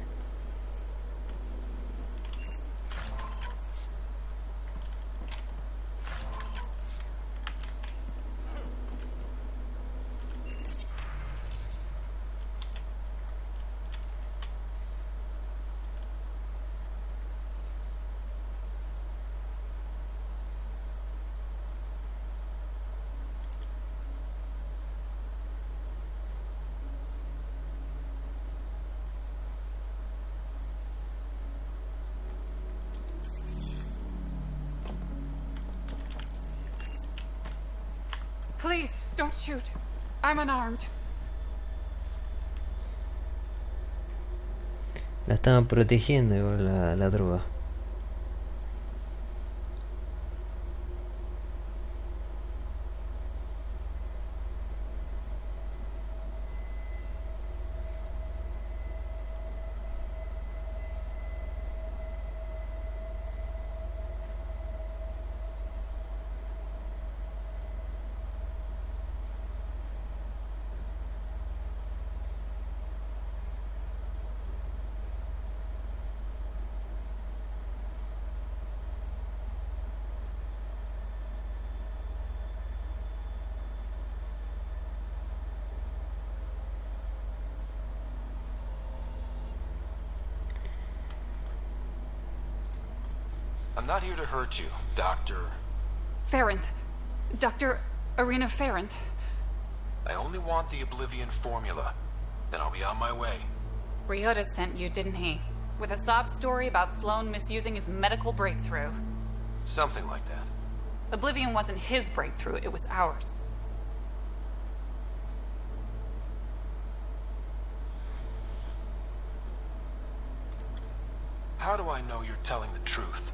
Please, don't shoot. I'm unarmed. La estaban protegiendo igual la droga. I'm not here to hurt you, Dr. Farinth. Dr. Arena Farinth. I only want the Oblivion formula. Then I'll be on my way. Ryota sent you, didn't he? With a sob story about Sloan misusing his medical breakthrough. Something like that. Oblivion wasn't his breakthrough, it was ours. How do I know you're telling the truth?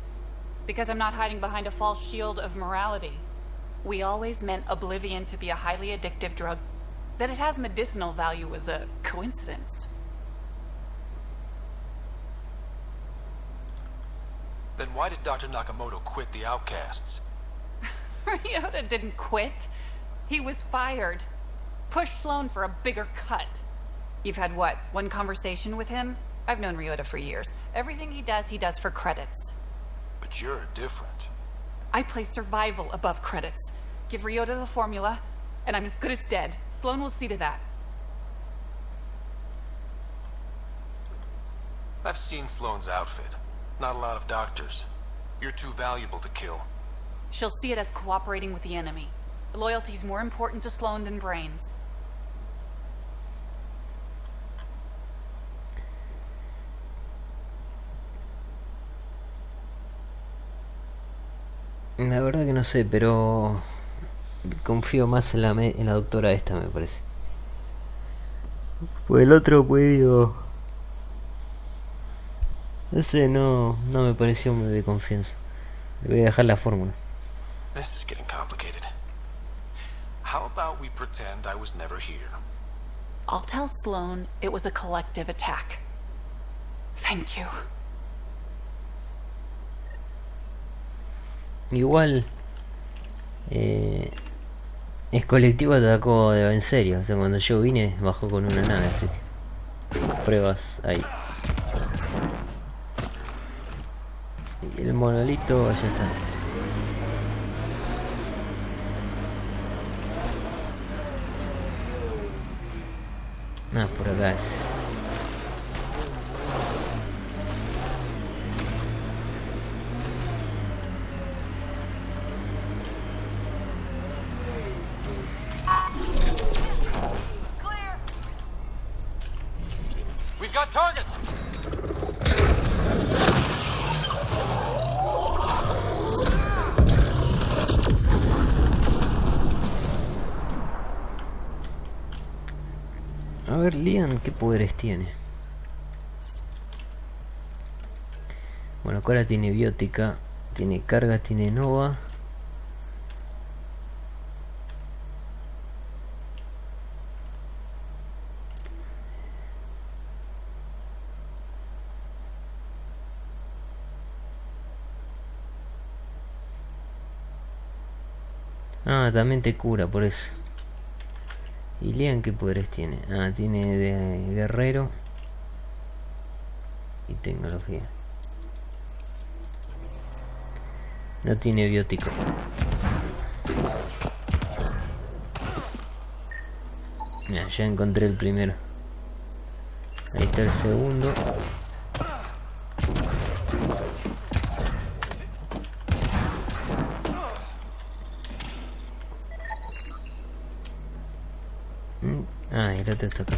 Because I'm not hiding behind a false shield of morality. We always meant Oblivion to be a highly addictive drug. That it has medicinal value was a coincidence. Then why did Dr. Nakamoto quit the Outcasts? Ryota didn't quit. He was fired. Pushed Sloan for a bigger cut. You've had what, one conversation with him? I've known Ryota for years. Everything he does for credits. But you're different. I place survival above credits. Give Ryota the formula, and I'm as good as dead. Sloan will see to that. I've seen Sloan's outfit. Not a lot of doctors. You're too valuable to kill. She'll see it as cooperating with the enemy. Loyalty's more important to Sloan than brains. La verdad que no sé, pero confío más en la doctora esta, me parece. Pues el otro medio... Ese no me pareció muy de confianza. Le voy a dejar la fórmula. This is getting complicated. How about we pretend I was never here? I'll tell Sloan it was a collective attack. Thank you. Igual es colectivo, atacó en serio. O sea, cuando yo vine bajó con una nave, así que pruebas ahí. Y el monolito ya está. Ah, por acá es. We've got targets! A ver, Lian, ¿qué poderes tiene? Bueno, ahora tiene biótica, tiene carga, tiene nova. Ah, también te cura, por eso. ¿Y Lian qué poderes tiene? Ah, tiene de guerrero y tecnología. No tiene biótico. Mira, ya encontré el primero. Ahí está el segundo. Ah, el otro está acá.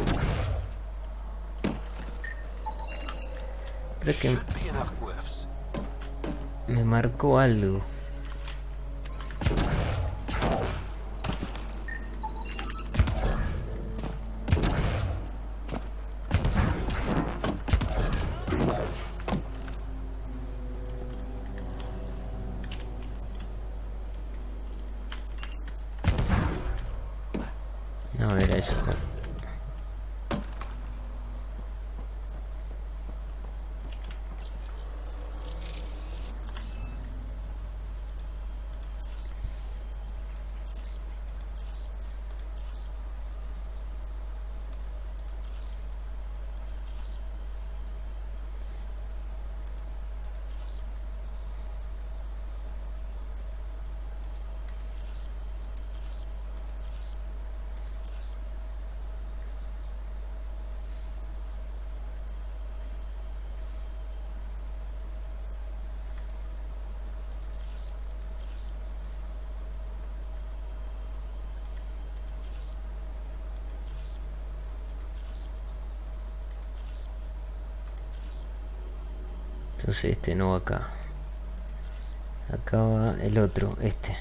Pero es que me marcó algo. era eso. Bueno. Entonces este no va acá. Acá va el otro, este.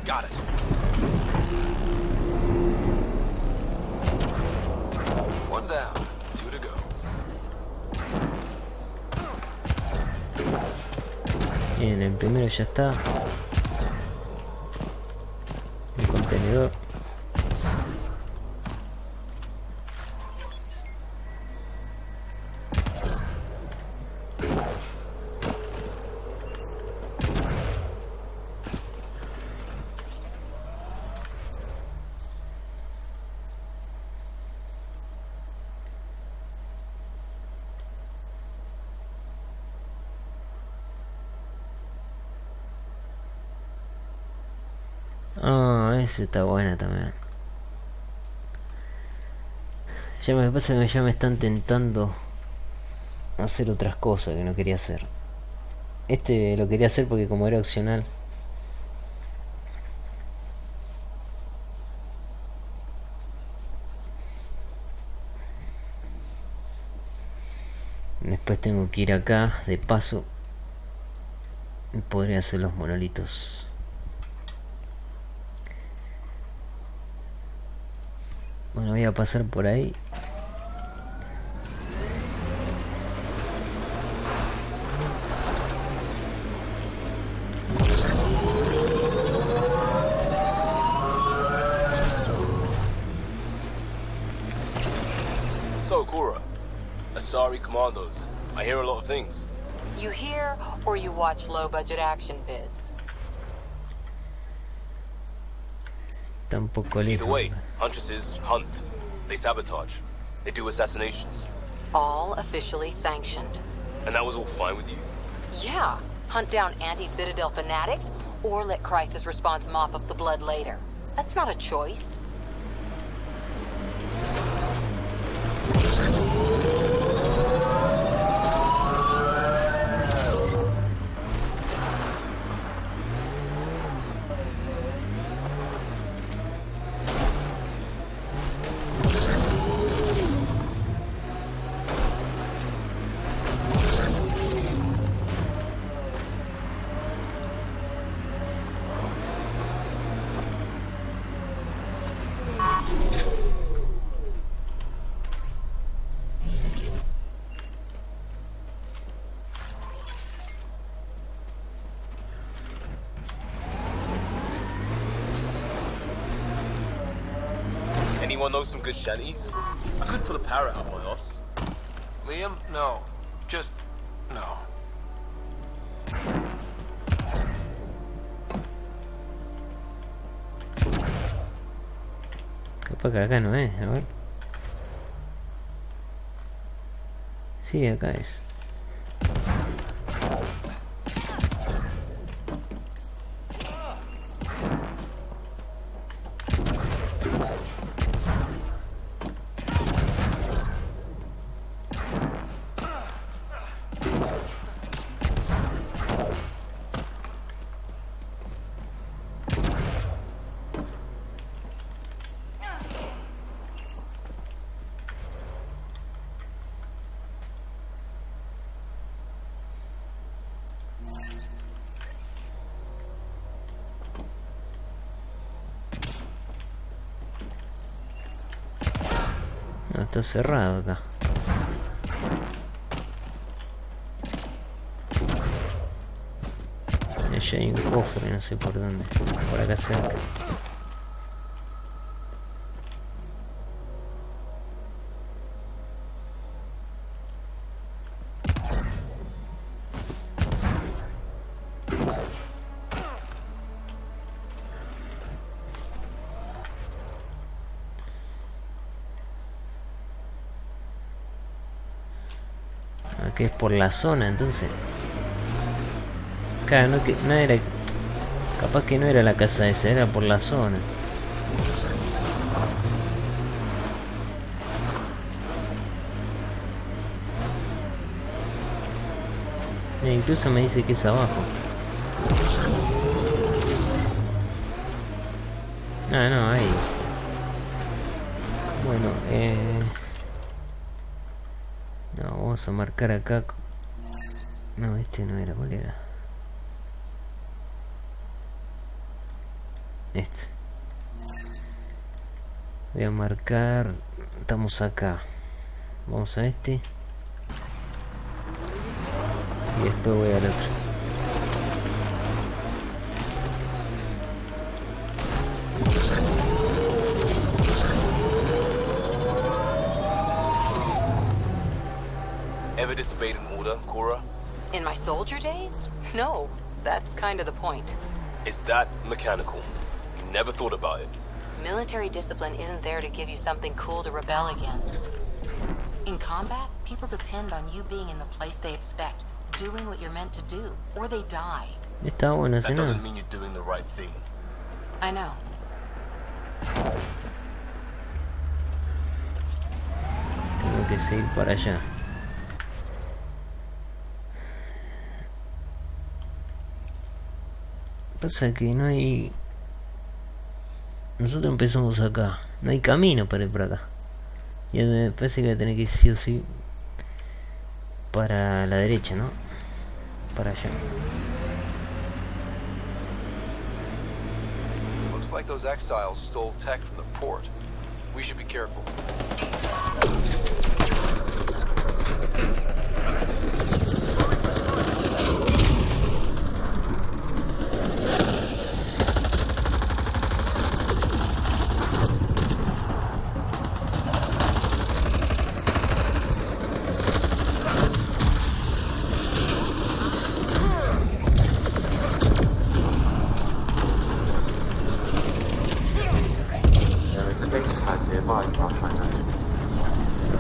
Got it. One down, 2 to go. Bien, el primero ya está. El contenedor. Ah, esa está buena también. Ya me pasa que ya me están tentando a hacer otras cosas que no quería hacer. Este lo quería hacer porque como era opcional. Después tengo que ir acá de paso. Y podría hacer los monolitos. Bueno, voy a pasar por ahí. So, Cora, Asari Commandos. I hear a lot of things. You hear or you watch low-budget action vids? Tampoco Either way, Huntresses hunt. They sabotage. They do assassinations. All officially sanctioned. And that was all fine with you? Yeah. Hunt down anti-Citadel fanatics, or let crisis response mop up the blood later. That's not a choice. Anyone know some good shanties? I could pull a parrot out my ass. Liam, no. Just no. Capaz que acá no es, a ver. Sí, acá es. No, está cerrado acá. Allá hay un cofre, no sé por dónde. Por acá cerca. Que es por la zona, entonces. Claro, no, que no era. Capaz que no era la casa esa, era por la zona. Incluso me dice que es abajo. Ah, no, ahí. Bueno, no, vamos a marcar acá. No, este no era, ¿cuál era? Este. Voy a marcar. Estamos acá. Vamos a este. Y después voy al otro. Ever disobeyed an order, Cora? In my soldier days? No, that's kind of the point. It's that mechanical. You never thought about it. Military discipline isn't there to give you something cool to rebel against. In combat, people depend on you being in the place they expect, doing what you're meant to do, or they die. Está bueno, That doesn't mean you're doing the right thing. I know. Tengo que seguir para allá. Pasa que no hay... Nosotros empezamos acá. No hay camino para ir por acá. Y parece que voy a tener que ir sí o sí para la derecha, ¿no? Para allá. Looks like those exiles stole tech from the port. We should be careful.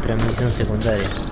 Transmisión secundaria.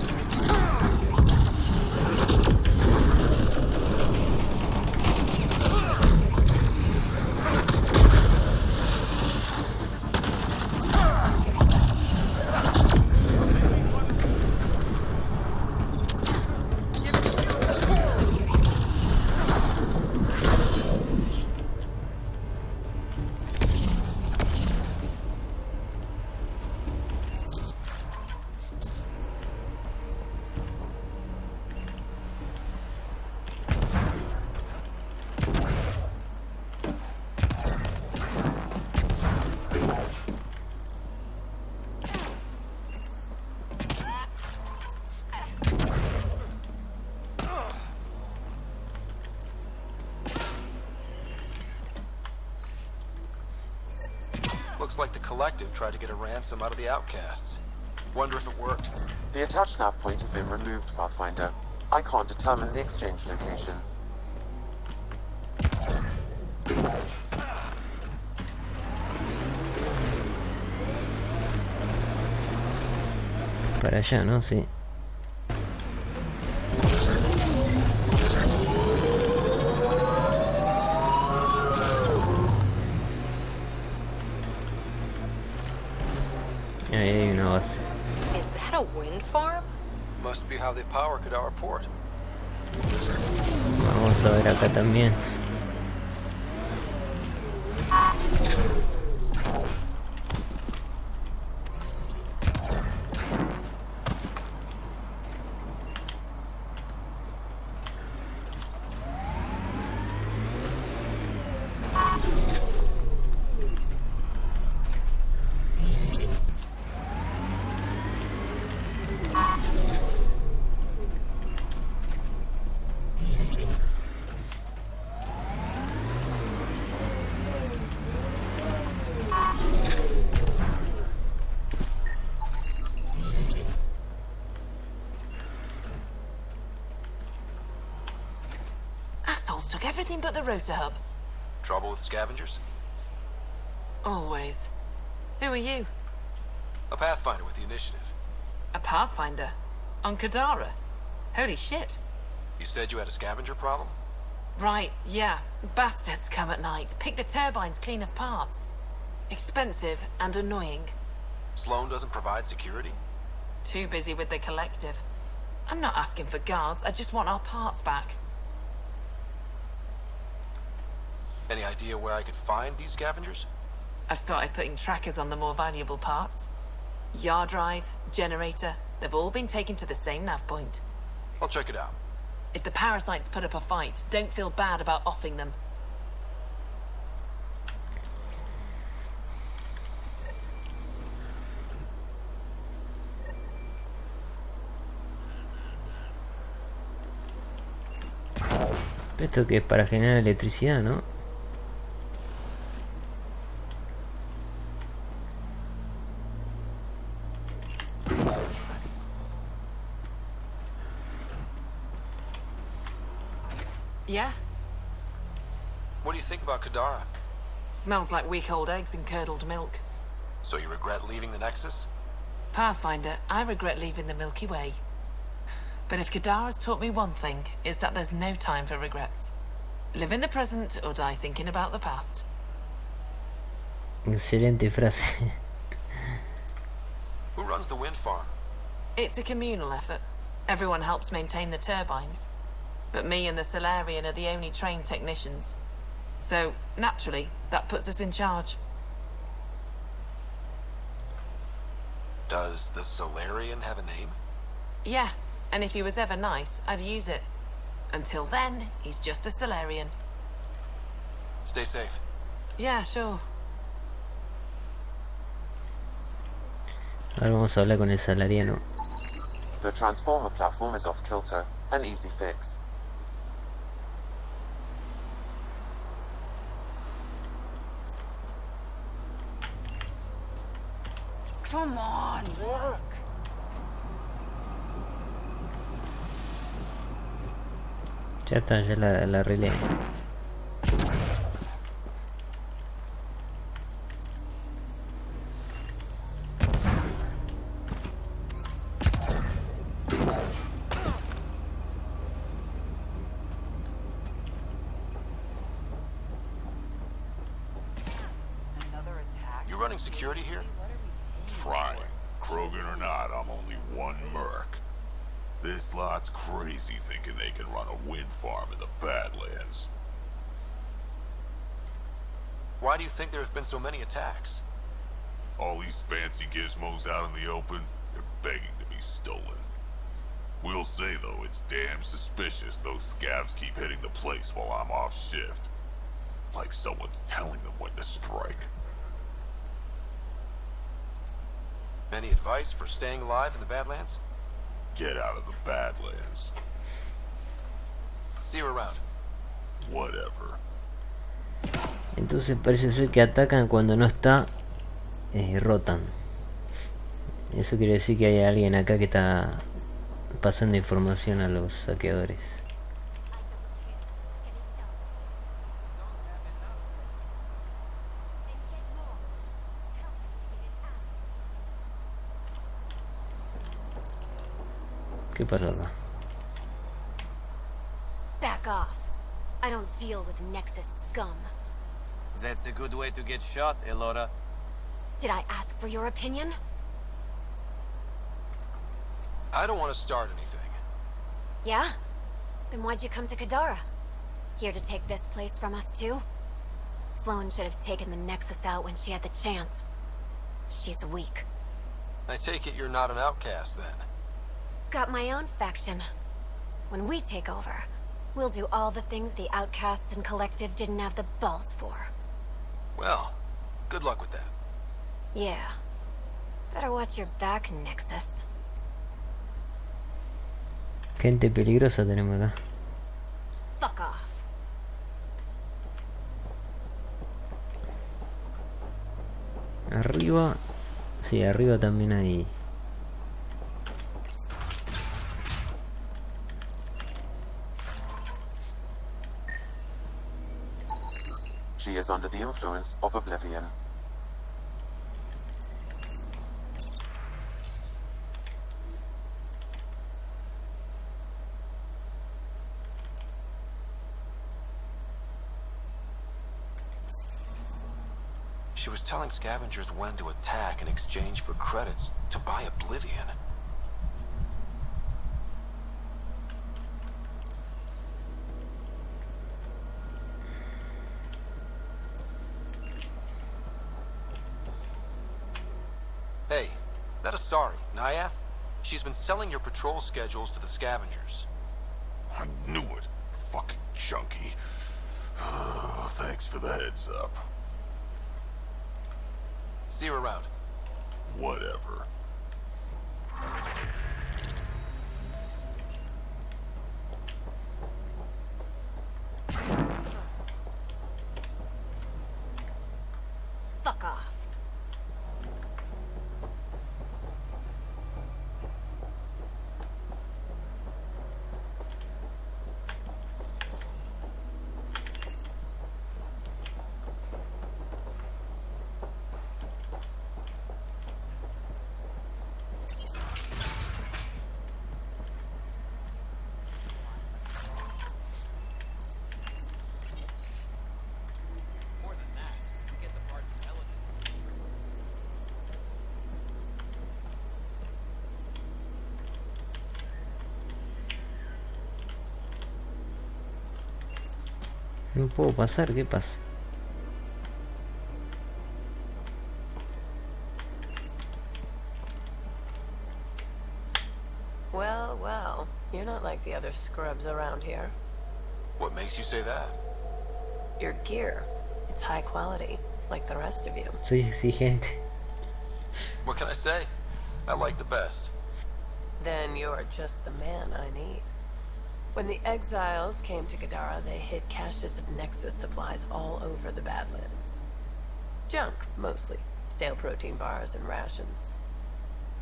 Looks like the Collective tried to get a ransom out of the outcasts. Wonder if it worked. The attached nav point has been removed, Pathfinder. I can't determine the exchange location. Para allá, ¿no? Sí. Ahí hay una base. Is that a wind farm? Must be how they power Kadara Port. Vamos a ver acá también. but the rotor hub. Trouble with scavengers? Always. Who are you? A Pathfinder with the initiative. A Pathfinder? On Kadara? Holy shit. You said you had a scavenger problem? Right, yeah. Bastards come at night, pick the turbines clean of parts. Expensive and annoying. Sloan doesn't provide security? Too busy with the collective. I'm not asking for guards, I just want our parts back. Any idea where I could find these scavengers? I've started putting trackers on the more valuable parts. Yard drive, generator, they've all been taken to the same nav point. I'll check it out. If the parasites put up a fight, don't feel bad about offing them. Esto que es para generar electricidad, ¿no? Yeah? What do you think about Kadara? Smells like week old eggs and curdled milk. So you regret leaving the Nexus? Pathfinder, I regret leaving the Milky Way. But if Kadara's taught me one thing, it's that there's no time for regrets. Live in the present or die thinking about the past. Excelente frase. Who runs the wind farm? It's a communal effort. Everyone helps maintain the turbines. But me and the Solarian are the only trained technicians. So, naturally, that puts us in charge. Does the Solarian have a name? Yeah, and if he was ever nice, I'd use it. Until then, he's just the Solarian. Stay safe. Yeah, sure. Ahora vamos a hablar con el salariano. The transformer platform is off kilter, an easy fix. Come on, work. Ya está, ya la arreglé. You running security here? Trying. Krogan or not, I'm only one merc. This lot's crazy thinking they can run a wind farm in the Badlands. Why do you think there have been so many attacks? All these fancy gizmos out in the open, they're begging to be stolen. We'll say, though, it's damn suspicious those scavs keep hitting the place while I'm off shift. Like someone's telling them when to strike. Any advice for staying alive in the Badlands? Get out of the Badlands. See you around. Whatever. Entonces parece ser que atacan cuando no está, rotan. Eso quiere decir que hay alguien acá que está pasando información a los saqueadores. ¿Qué pasó acá? Back off. I don't deal with Nexus scum. That's a good way to get shot, Elora. Did I ask for your opinion? I don't want to start anything. Yeah? Then why'd you come to Kadara? Here to take this place from us too? Sloan should have taken the Nexus out when she had the chance. She's weak. I take it you're not an outcast then. Got my own faction. When we take over, we'll do all the things the outcasts and collective didn't have the balls for. Well, good luck with that. Yeah. Better watch your back, Nexus. Gente peligrosa tenemos acá. Fuck off. Arriba. Sí, arriba también hay. is under the influence of oblivion. She was telling scavengers when to attack in exchange for credits to buy oblivion. Hey, that Asari, Nyath? She's been selling your patrol schedules to the scavengers. I knew it. Fucking junkie. Thanks for the heads up. See you around. Whatever. Fuck off. No puedo pasar, ¿qué pasa? Well, well, you're not like the other scrubs around here. What makes you say that? Your gear, it's high quality, like the rest of you. Soy exigente. What can I say? I like the best. Then you're just the man I need. When the exiles came to Kadara, they hid caches of Nexus supplies all over the Badlands. Junk, mostly. Stale protein bars and rations.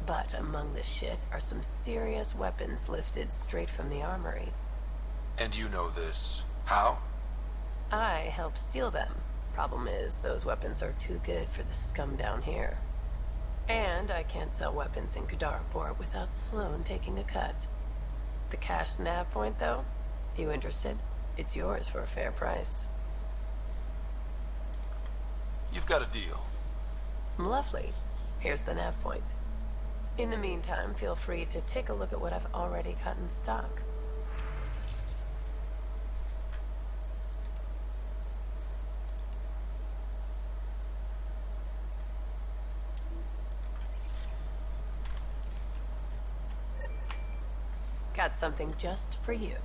But among the shit are some serious weapons lifted straight from the armory. And you know this. How? I helped steal them. Problem is, those weapons are too good for the scum down here. And I can't sell weapons in Kadara Port without Sloan taking a cut. The cash nav point, though? You interested? It's yours for a fair price. You've got a deal. Lovely. Here's the nav point. In the meantime, feel free to take a look at what I've already got in stock. Got something just for you.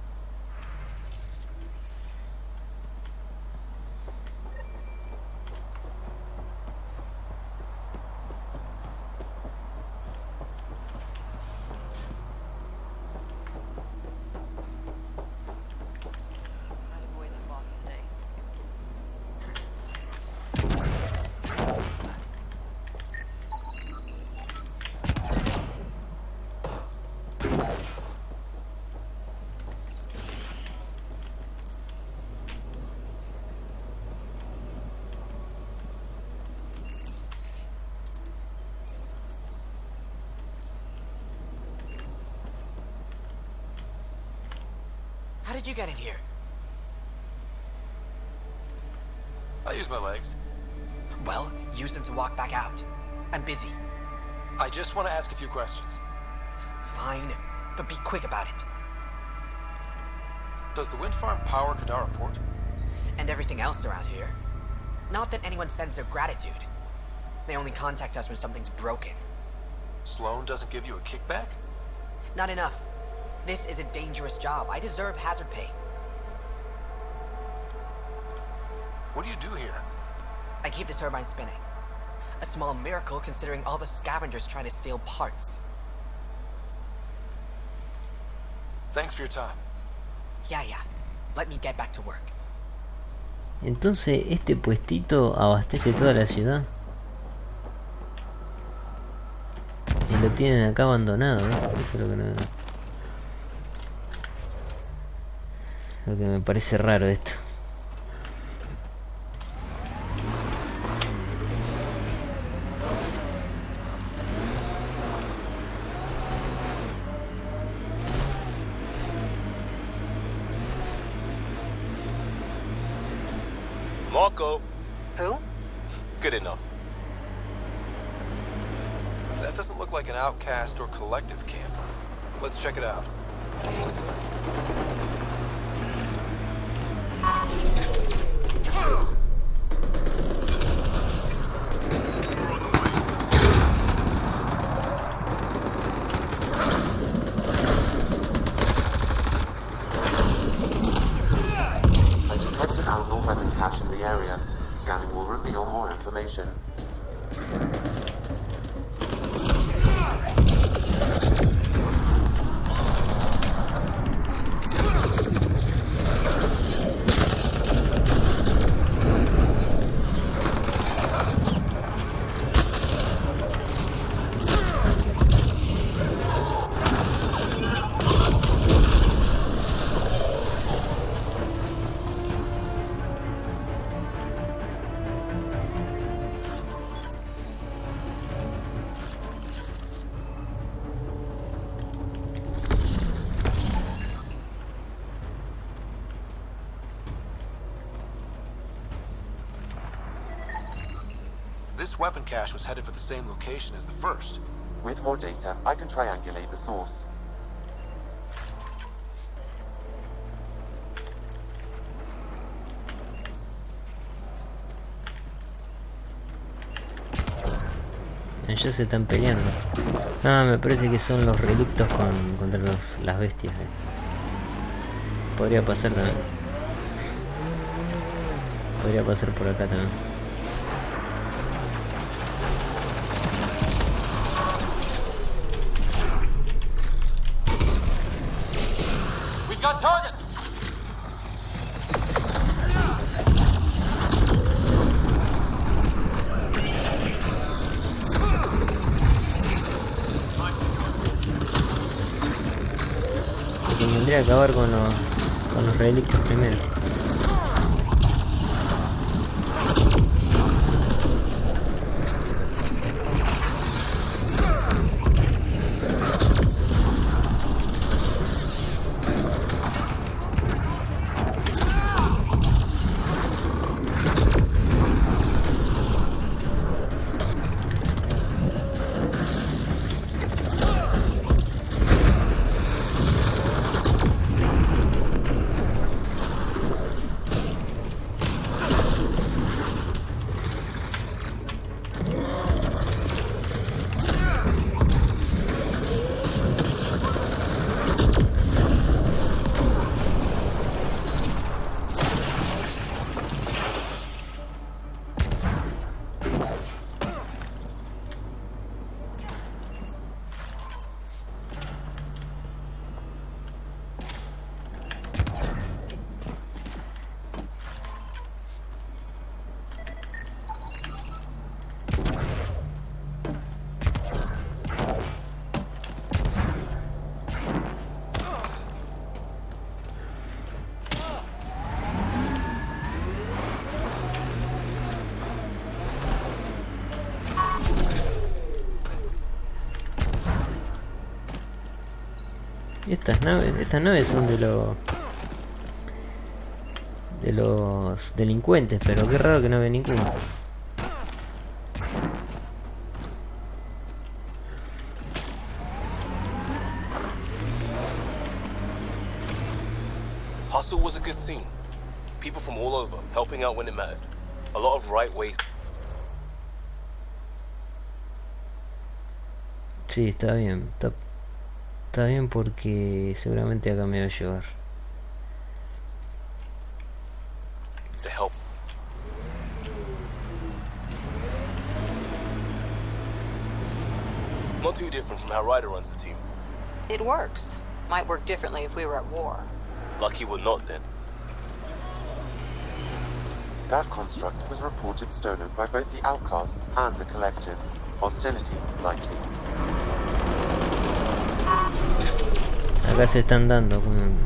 How did you get in here? I use my legs. Well, use them to walk back out. I'm busy. I just want to ask a few questions. Fine, but be quick about it. Does the wind farm power Kadara Port? And everything else around here. Not that anyone sends their gratitude. They only contact us when something's broken. Sloan doesn't give you a kickback? Not enough. This is a dangerous job. I deserve hazard pay. What do you do here? I keep the turbine spinning. A small miracle considering all the scavengers trying to steal parts. Thanks for your time. Yeah. Let me get back to work. Entonces, este puestito abastece toda la ciudad. Y lo tienen acá abandonado, ¿no? Eso es lo que no... Lo que me parece raro de esto. Marco. Who? Good enough. That doesn't look like an outcast or collective camp. Let's check it out. Weapon cache in the area. Scanning will reveal more information. This weapon cache was headed for the same location as the first. With more data, I can triangulate the source. Ellos se están peleando. Ah, me parece que son los relictos contra las bestias. Podría pasar también. Podría pasar por acá también. Tendría que acabar con los relictos primero. Y estas naves son de los delincuentes, pero qué raro que no ve ninguno. Hustle was a good scene. People from all over, helping out when it mattered. A lot of right ways. Sí, está bien. Está bien porque seguramente acá me va a llevar. To help. Not too different from how Ryder runs the team. It works. Might work differently if we were at war. Lucky we're not then. That construct was reported stolen by both the outcasts and the collective. Hostility, likely. Acá se están dando con...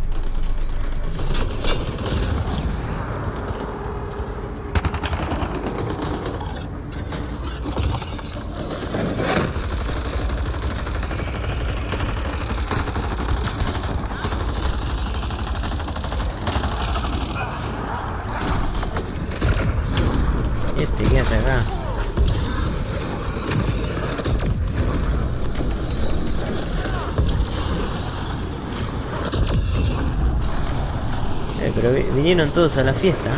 pero vinieron todos a la fiesta.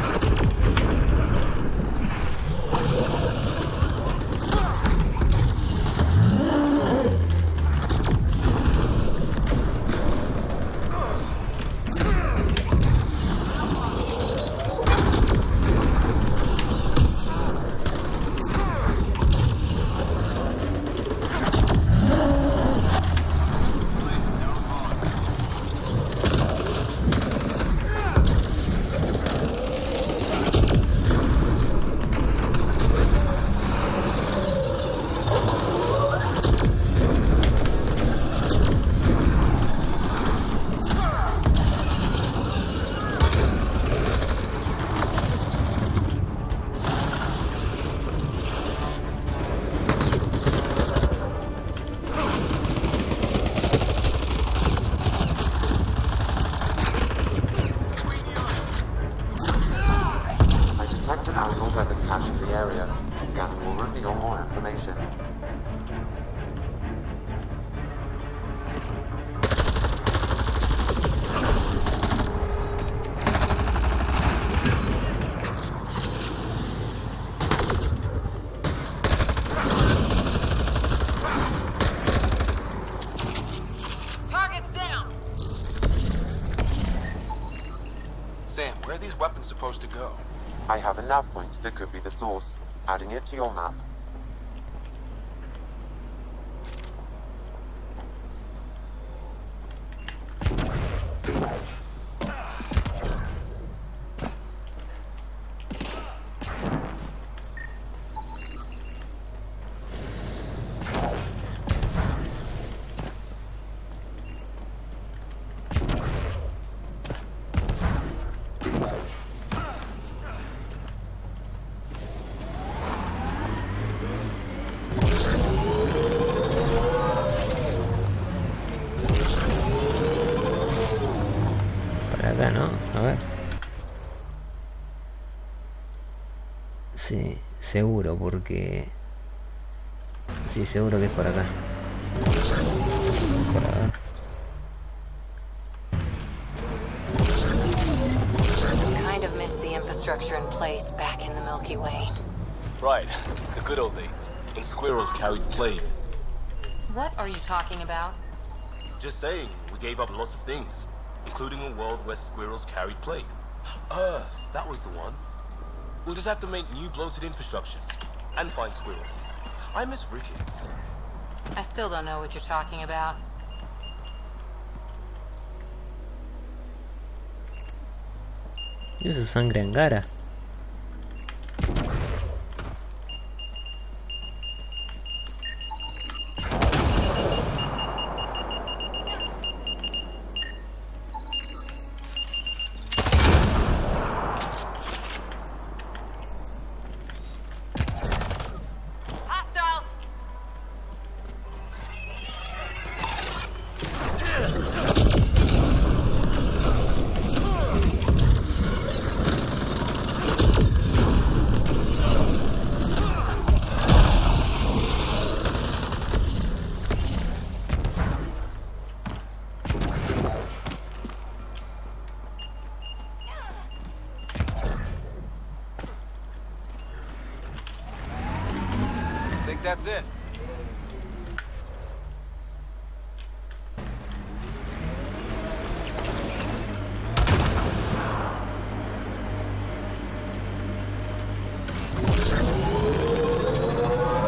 Sam, where are these weapons supposed to go? I have a nav point that could be the source. Adding it to your map. Acá, ¿no? A ver. Sí, seguro, porque... Sí, seguro que es por acá. Por acá. Kind of missed the infrastructure in place back in the Milky Way. Right, the good old days, when squirrels carried plague. What are you talking about? Just saying, we gave up lots of things, including a world where squirrels carried plague. Earth, that was the one. We'll just have to make new bloated infrastructures, and find squirrels. I miss rickets. I still don't know what you're talking about. Y eso es sangre angara. That's it.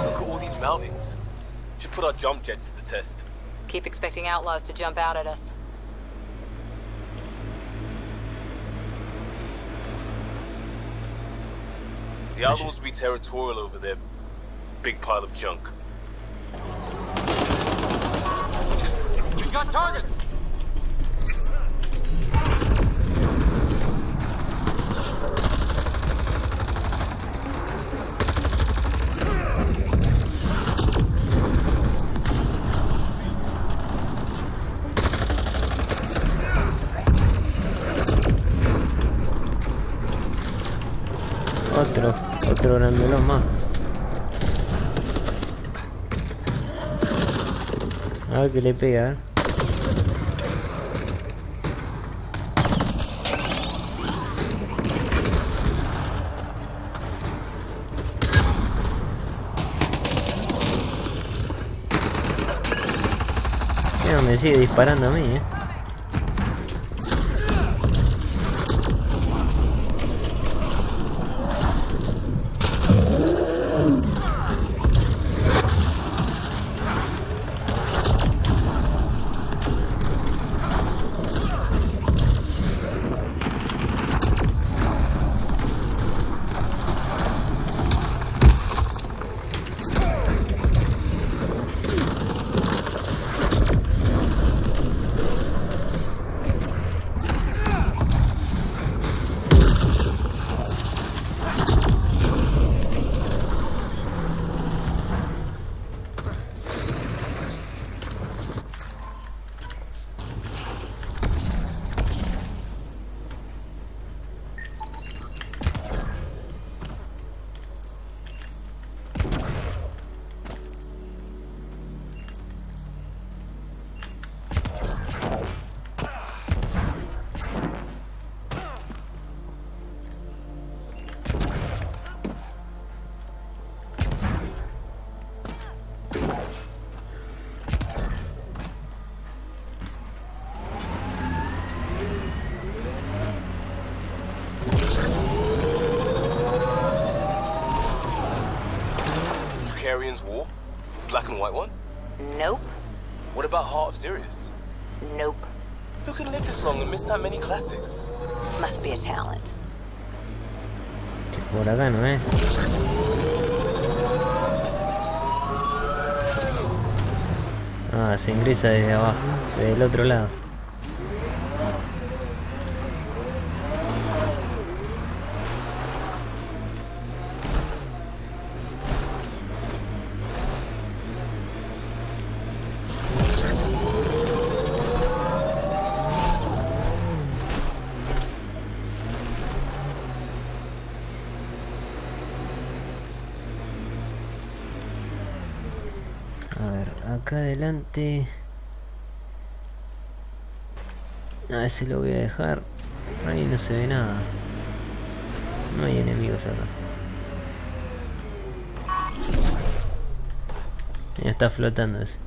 Look at all these mountains. Should put our jump jets to the test. Keep expecting outlaws to jump out at us. The outlaws will be territorial over there. Big pile of junk. We've got targets! Otro grandelón más. A ver qué le pega. Mira, me sigue disparando a mí, Carrion's War? Black and white one? Nope. What about Heart of Sirius? Nope. Who can live this long and miss that many classics? Must be a talent. Por acá no es. Ah, se ingresa desde abajo, desde el otro lado. A ver, acá adelante. A ese lo voy a dejar. Ahí no se ve nada. No hay enemigos acá. Ya está flotando ese.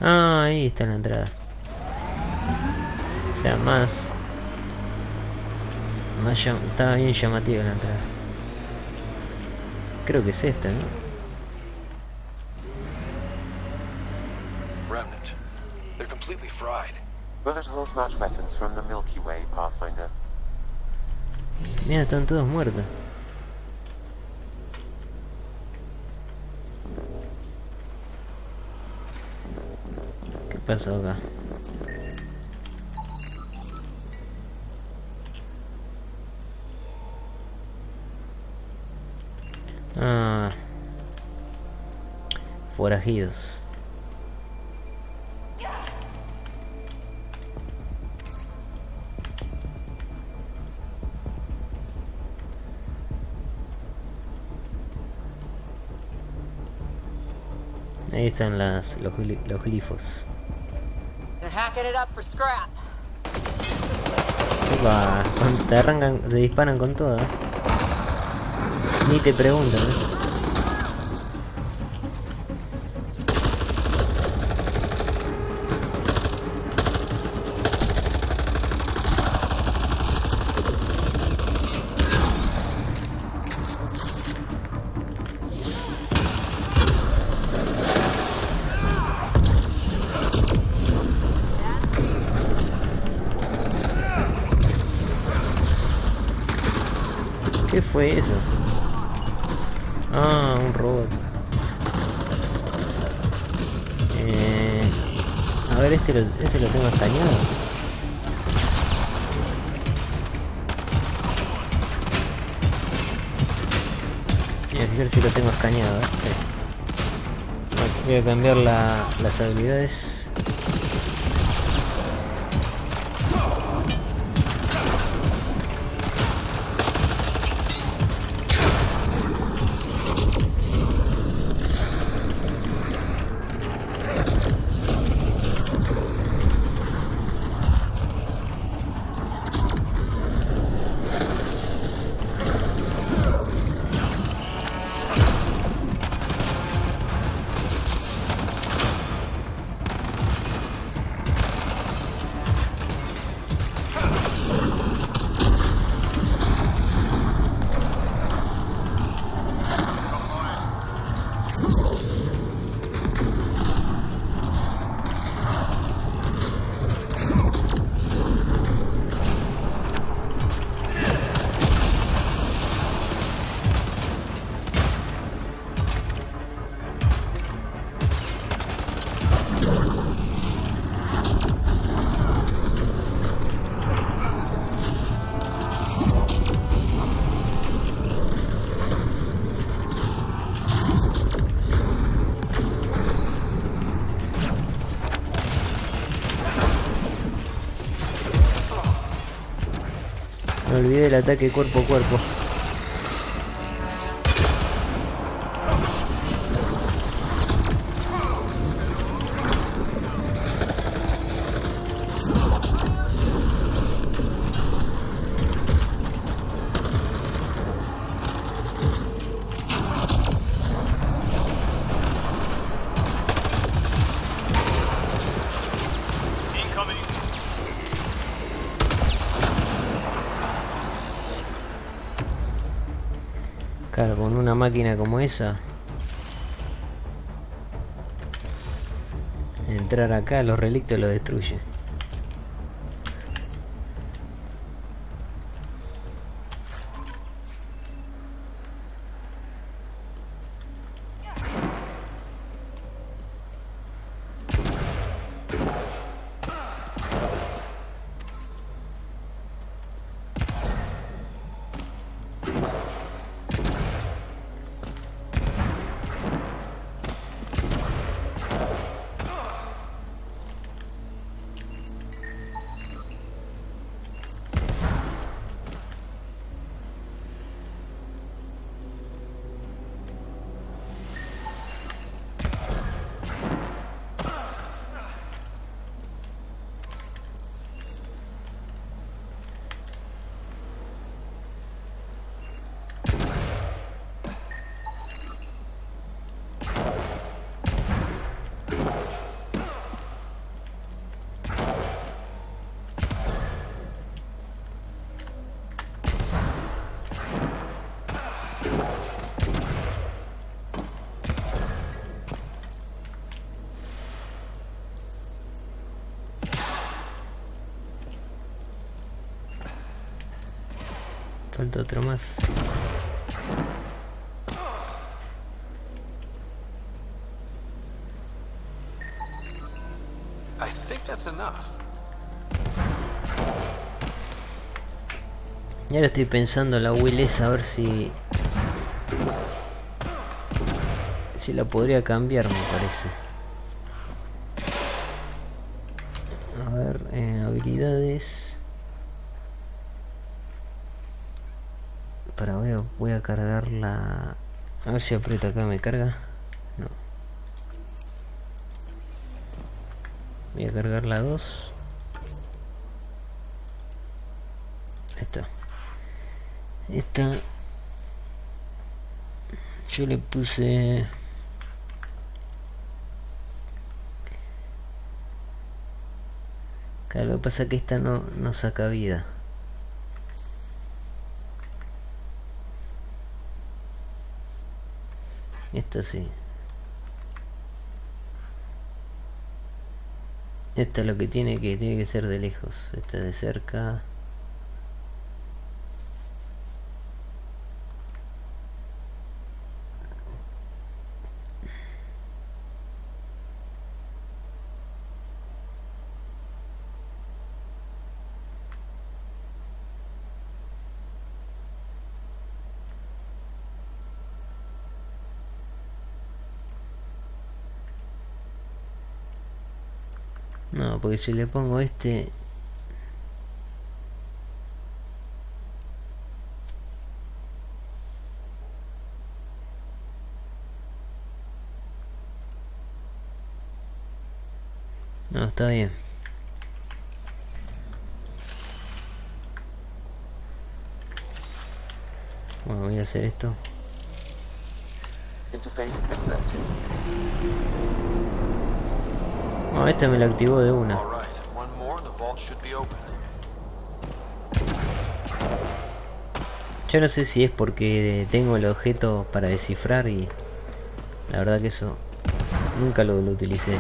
Ah, ahí está la entrada. O sea, está bien llamativa la entrada. Creo que es esta, ¿no? Remnant. They're completely fried. Bullet holes match weapons from the Milky Way, Pathfinder. Mira, están todos muertos. ¿Qué pasó acá? Ah, forajidos. Ahí están los glifos. They're hacking it up for scrap. Upa, te arrancan, te disparan con todo, ¿eh? Ni te preguntan, ¿eh? ¿Qué fue eso? Ah, un robot. A ver, ese lo tengo escaneado. Voy a fijar si lo tengo escaneado. Voy a cambiar las habilidades. Me olvidé del ataque cuerpo a cuerpo. Claro, con una máquina como esa, entrar acá, los relictos lo destruyen. Falta otro más. I think that's enough. Y ahora estoy pensando la Will esa, a ver si la podría cambiar, me parece. A ver, habilidades. Para, voy a cargar la... A ver si aprieto acá, ¿me carga? No. Voy a cargar la 2. Esta yo le puse... Claro, lo que pasa es que esta no saca vida. Esta sí. Esta es lo que tiene que ser de lejos. Esta de cerca. No, porque si le pongo este... No, está bien. Bueno, voy a hacer esto. Interface accepted. No, este me lo activó de una. All right, one more and the vault should be open. Yo no sé si es porque tengo el objeto para descifrar y la verdad que eso nunca lo utilicé.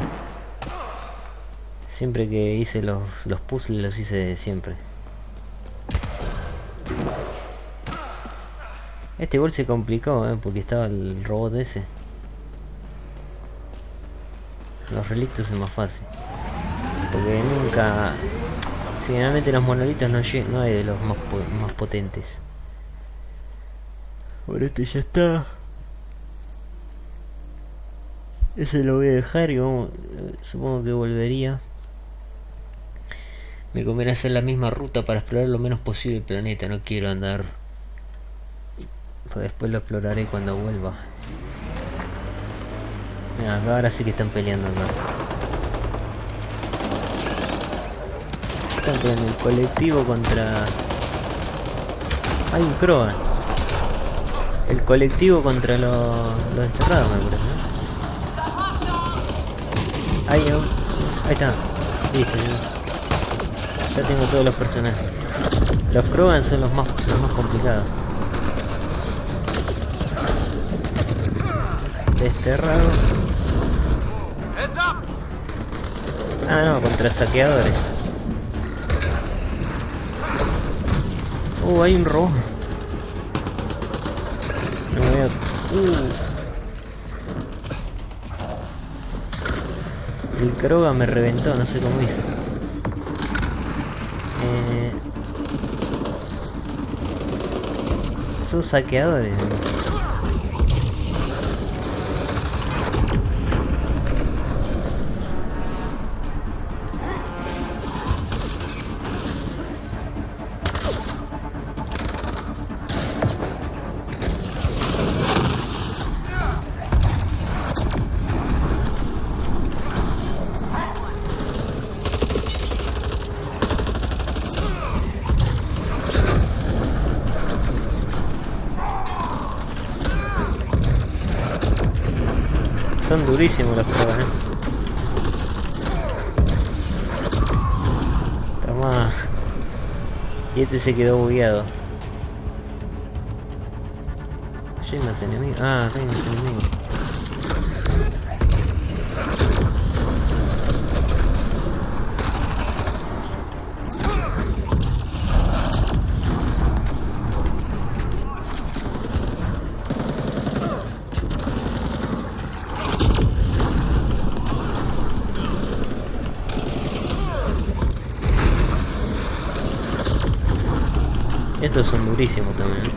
Siempre que hice los puzzles los hice siempre. Este igual se complicó, porque estaba el robot ese. Los relictos es más fácil. Porque nunca... Generalmente los monolitos no hay de los más potentes. Por este ya está. Ese lo voy a dejar y vamos, supongo que volvería. Me conviene hacer la misma ruta para explorar lo menos posible el planeta. No quiero andar. Pues después lo exploraré cuando vuelva. Mira, ahora sí que están peleando acá. Están peleando el colectivo contra... Hay un Krogan. El colectivo contra los desterrados, me parece, ¿no? Ahí está. Listo, ya tengo todos los personajes. Los Krogan son los más complicados. Desterrado. Ah, no, contra saqueadores. Hay un robot. No me voy a... El Krogan me reventó, no sé cómo hizo. Son saqueadores. Son durísimos los pruebas, Toma. Y este se quedó bugueado. Hay más enemigos. Ah, hay más enemigos. Estos son durísimos también.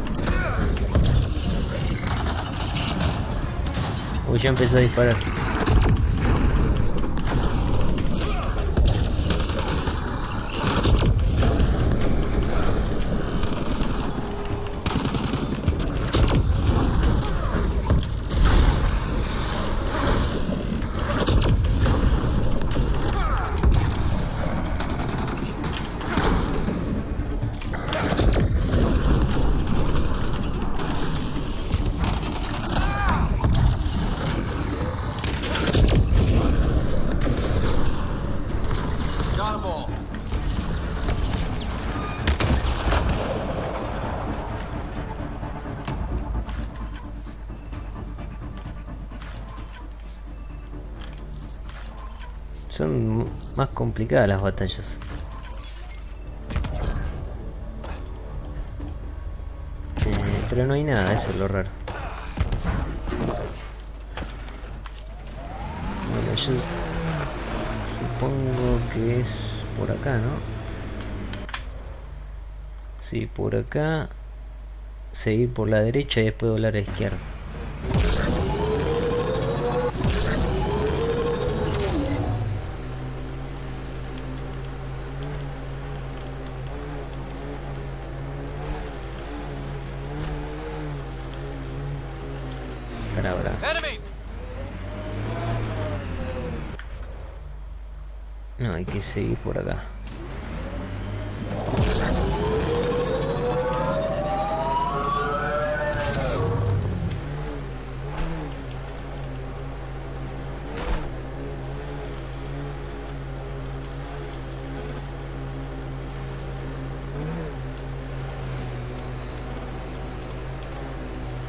Uy, ya empezó a disparar. Son más complicadas las batallas. Pero no hay nada, eso es lo raro. Bueno, yo supongo que es por acá, ¿no? Sí, por acá. Seguir por la derecha y después doblar a la izquierda. No, hay que seguir por acá.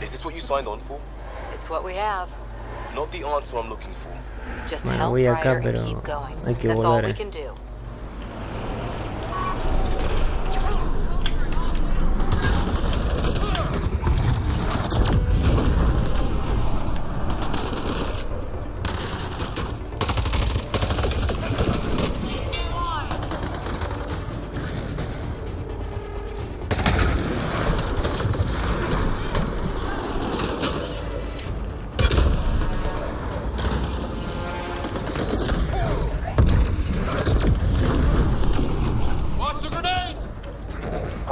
Is this what you signed on for? It's what we have. Not the answer I'm looking for. Just Bueno, help voy acá, Ryder pero and keep going. hay que That's all volar. we can do.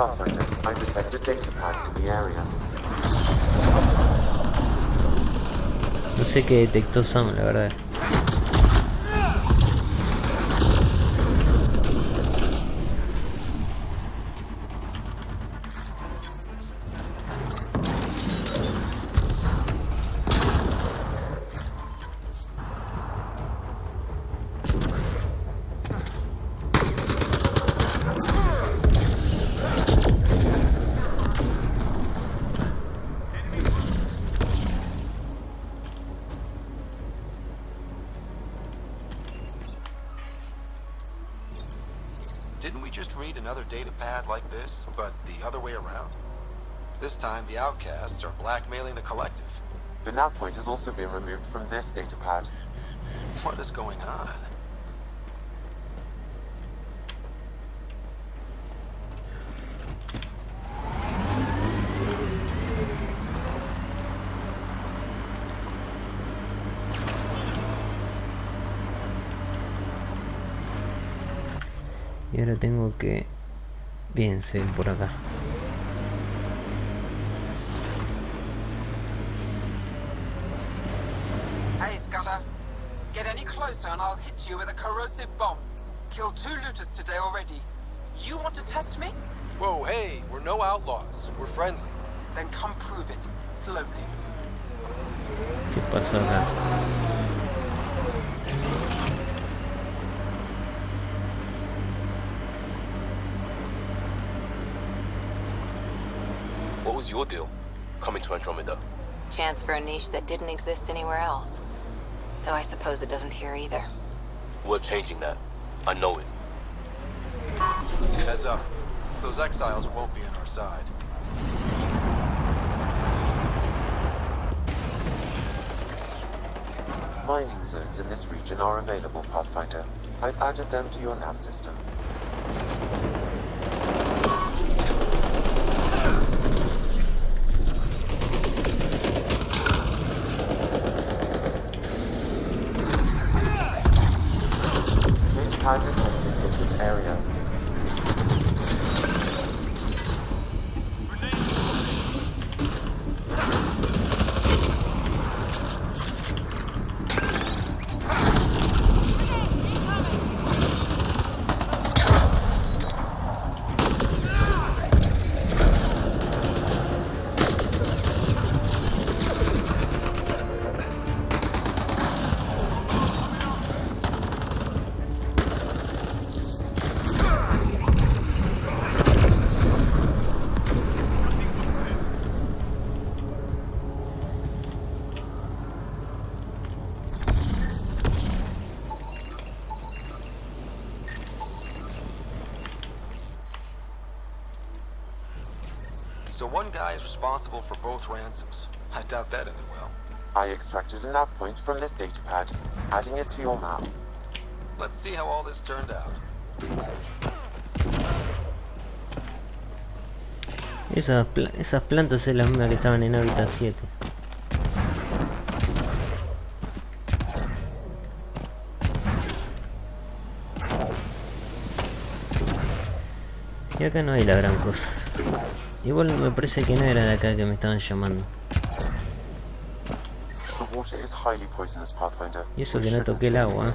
Pathfinder, I detect a data pad in the area. No sé qué detectó Sam, la verdad. Didn't we just read another data pad like this, but the other way around? This time, the outcasts are blackmailing the collective. The nav point has also been removed from this data pad. What is going on? Y ahora tengo que... Bien, se ven por acá. Hey, Scudder. Get any closer and I'll hit you with a corrosive bomb. Killed 2 looters today already. You want to test me? Whoa, hey, we're no outlaws. We're friendly. Then come prove it, slowly. ¿Qué pasó acá? What was your deal, coming to Andromeda? Chance for a niche that didn't exist anywhere else. Though I suppose it doesn't here either. We're changing that. I know it. Heads up. Those exiles won't be on our side. Mining zones in this region are available, Pathfinder. I've added them to your nav system. Pad detected in this area. So one guy is responsible for both ransoms. I doubt that ended well. I extracted a nav point from this data pad, adding it to your map. Let's see how all this turned out. Esas plantas es la misma que estaban en Hábitat 7. Y acá no hay la gran cosa. Igual me parece que no era de acá que me estaban llamando. The water is highly poisonous, Pathfinder. Y eso que no toqué el agua,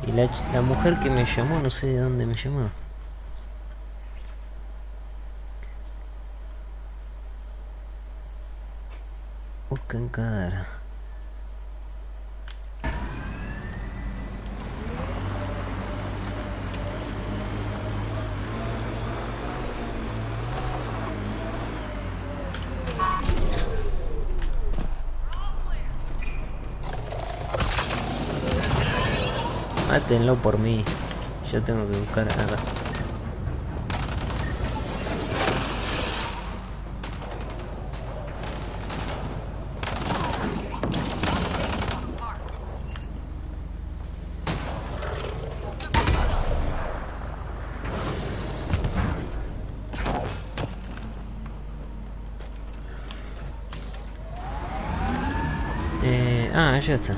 Y la mujer que me llamó, no sé de dónde me llamó. Busca en cara. Mátenlo por mí. Yo tengo que buscar acá. Ah, ya está.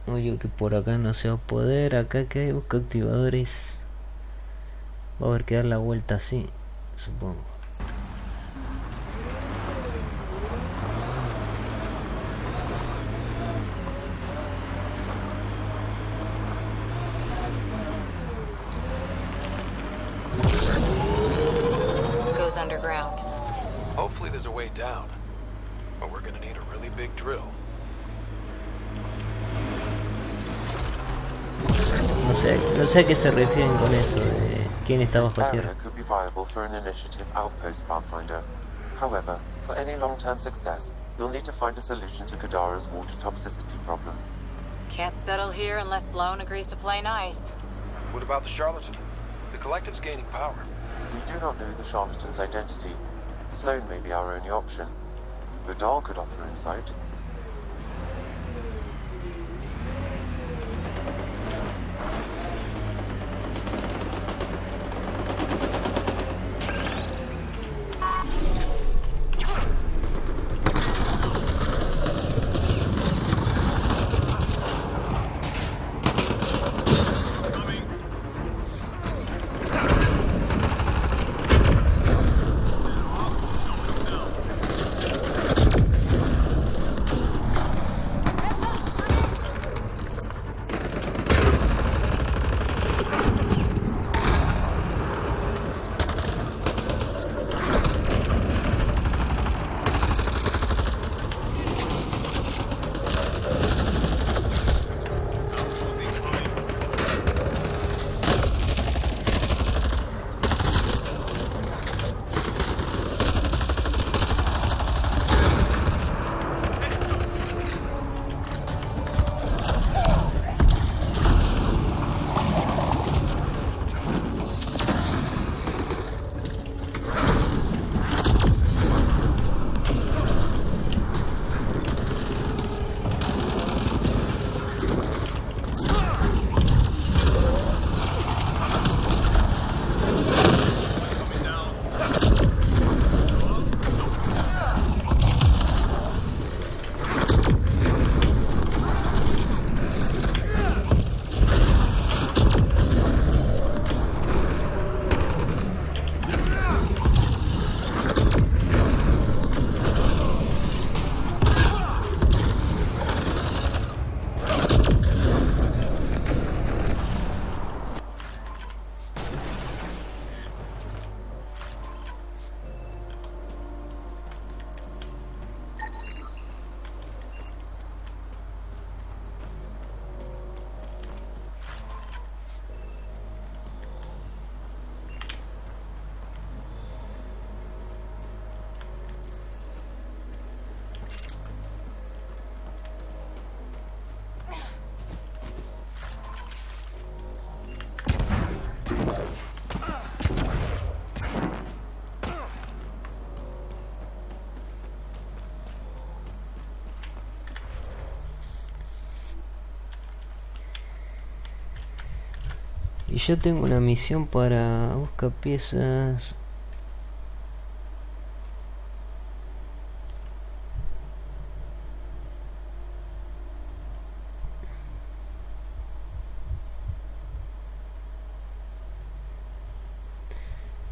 Oye, que por acá no se va a poder. Acá que hay, busca activadores. Va a haber que dar la vuelta así, supongo. Goes underground. Hopefully there's a way down. But we're gonna need a really big drill. No sé a qué se refieren con eso de quién está This bajo tierra. area could be viable for an initiative outpost, Pathfinder. However, for any long-term success, you'll need to find a solution to Kadara's water toxicity problems. Can't settle here unless Sloan agrees to play nice. What about the charlatan? The collective's gaining power. We do not know the charlatan's identity. Sloan may be our only option. Vidal could offer insight. Y yo tengo una misión para buscar piezas.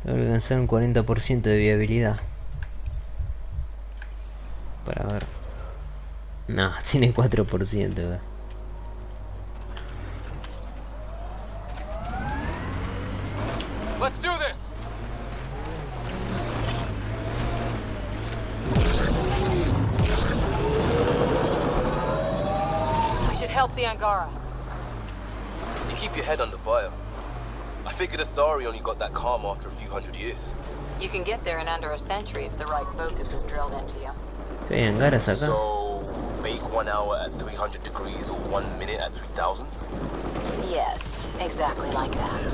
Tengo que alcanzar un 40% de viabilidad. Para ver. No, tiene 4%. ¿verdad? Let's do this! We should help the Angara. You keep your head under fire. I figured Asari only got that calm after a few hundred years. You can get there in under a century if the right focus is drilled into you. Sí, Angaras acá. So, make 1 hour at 300 degrees or 1 minute at 3000? Yes, exactly like that.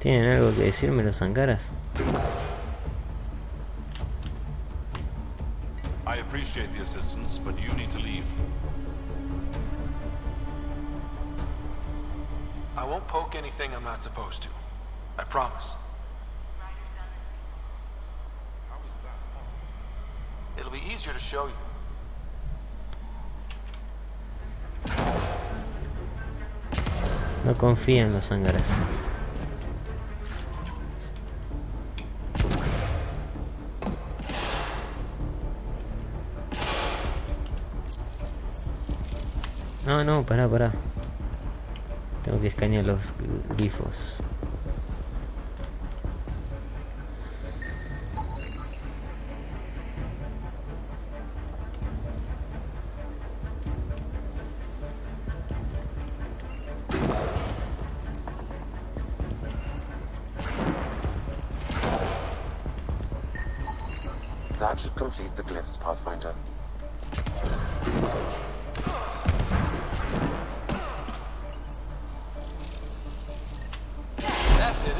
¿Tienen algo que decirme los zancaras? I appreciate the assistance, but you need to leave. I won't poke anything I'm not supposed to. I promise. It'll be easier to show you. No confía en los zancaras. No, pará. Tengo que escanear los glifos. That should complete the glyphs, Pathfinder. That did it.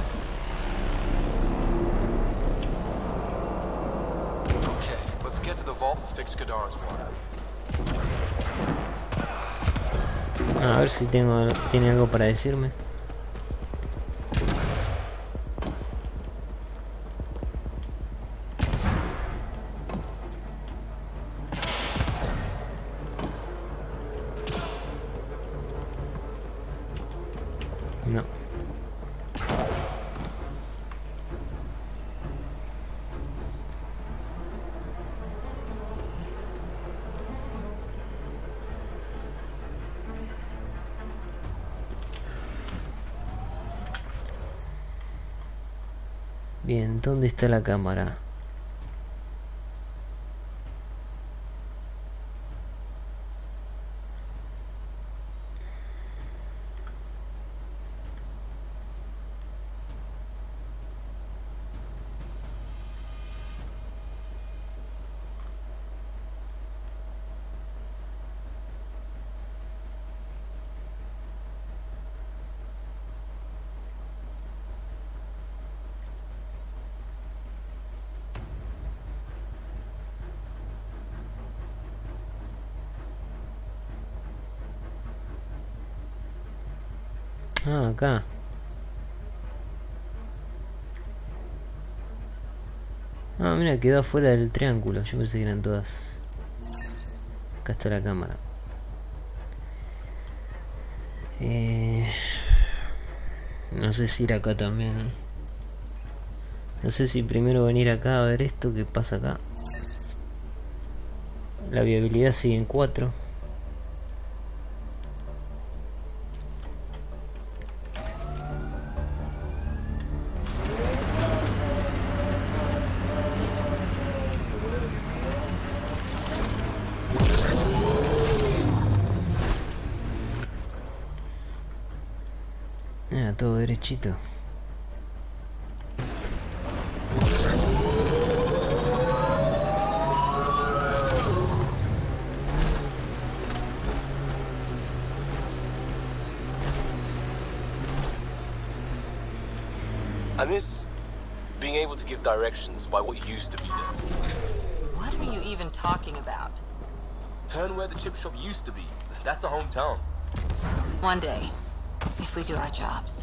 Okay, let's get to the vault and fix Kadara's water. A ver si tiene algo para decirme. No. Bien, ¿dónde está la cámara? Ah, acá. Ah, mira, quedó afuera del triángulo. Yo pensé que eran todas. Acá está la cámara. No sé si ir acá también. No sé si primero venir acá a ver esto que pasa acá. La viabilidad sigue en 4. Todo derechito. I miss being able to give directions by what used to be there. What are you even talking about? Turn where the chip shop used to be. That's a hometown. One day, if we do our jobs.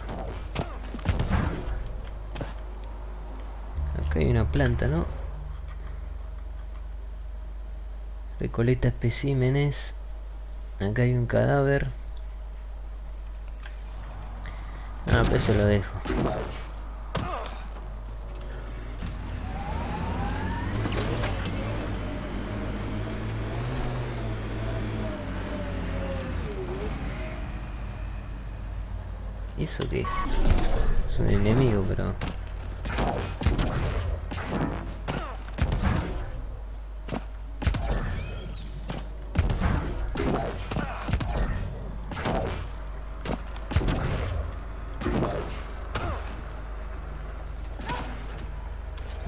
Acá hay una planta, ¿no? Recolecta especímenes. Acá hay un cadáver. Ah, pues eso lo dejo. ¿Eso qué es? Es un enemigo, pero...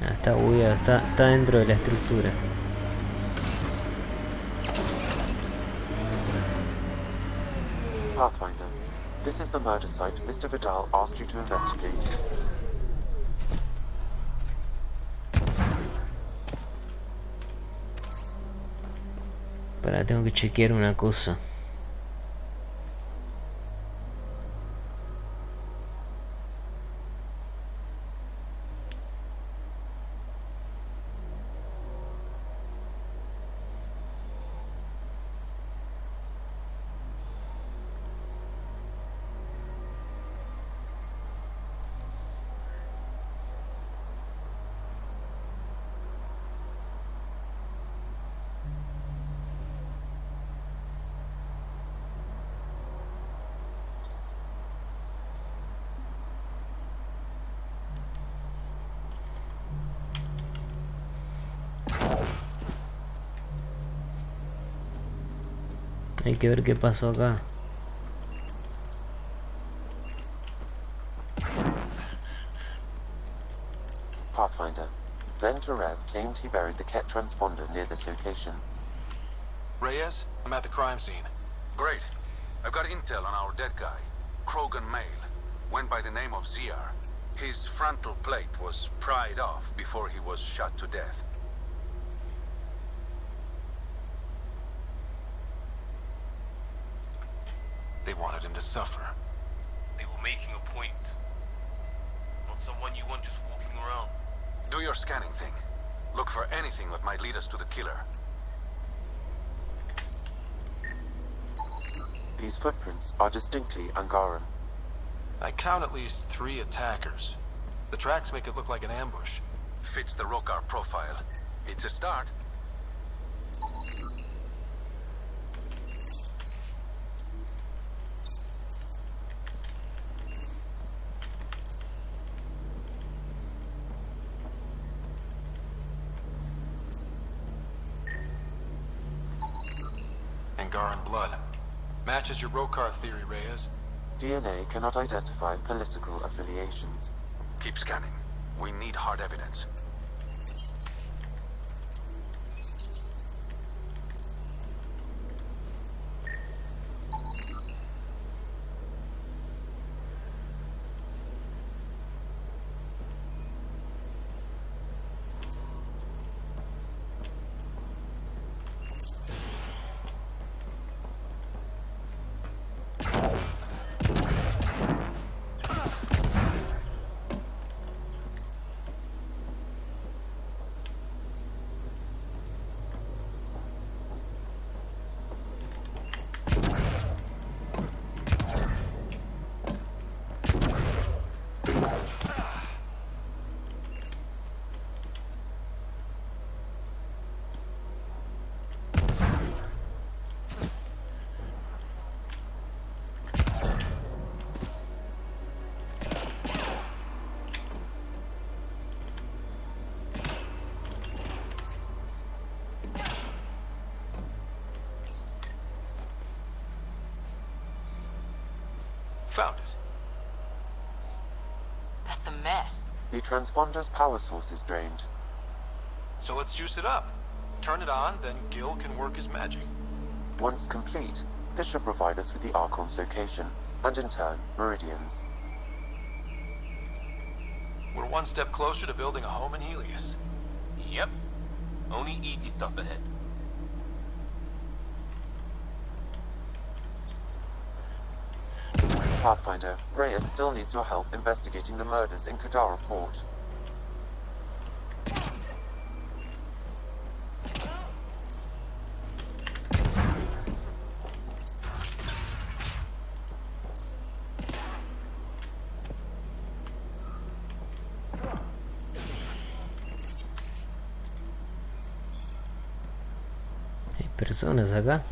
Ah, está bugueado, está dentro de la estructura. Pathfinder, this is the murder site Mr. Vidal asked you to investigate. Para, tengo que chequear una cosa. Hay que ver qué pasó acá. Pathfinder. Then Tarev claimed he buried the Ket transponder near this location. Reyes, I'm at the crime scene. Great. I've got intel on our dead guy. Krogan male. Went by the name of ZR. His frontal plate was pried off before he was shot to death. They wanted him to suffer. They were making a point. Not someone you want just walking around. Do your scanning thing. Look for anything that might lead us to the killer. These footprints are distinctly Angaran. I count at least 3 attackers. The tracks make it look like an ambush. Fits the Rokar profile. It's a start. Angaran blood. Matches your Rokar theory, Reyes. DNA cannot identify political affiliations. Keep scanning. We need hard evidence. Found it. That's a mess. The transponder's power source is drained. So let's juice it up. Turn it on, then Gil can work his magic. Once complete, this should provide us with the Archon's location, and in turn, Meridian's. We're one step closer to building a home in Helios. Yep. Only easy stuff ahead. Pathfinder, Reyes still needs your help investigating the murders in Kadara Port. Hay personas acá.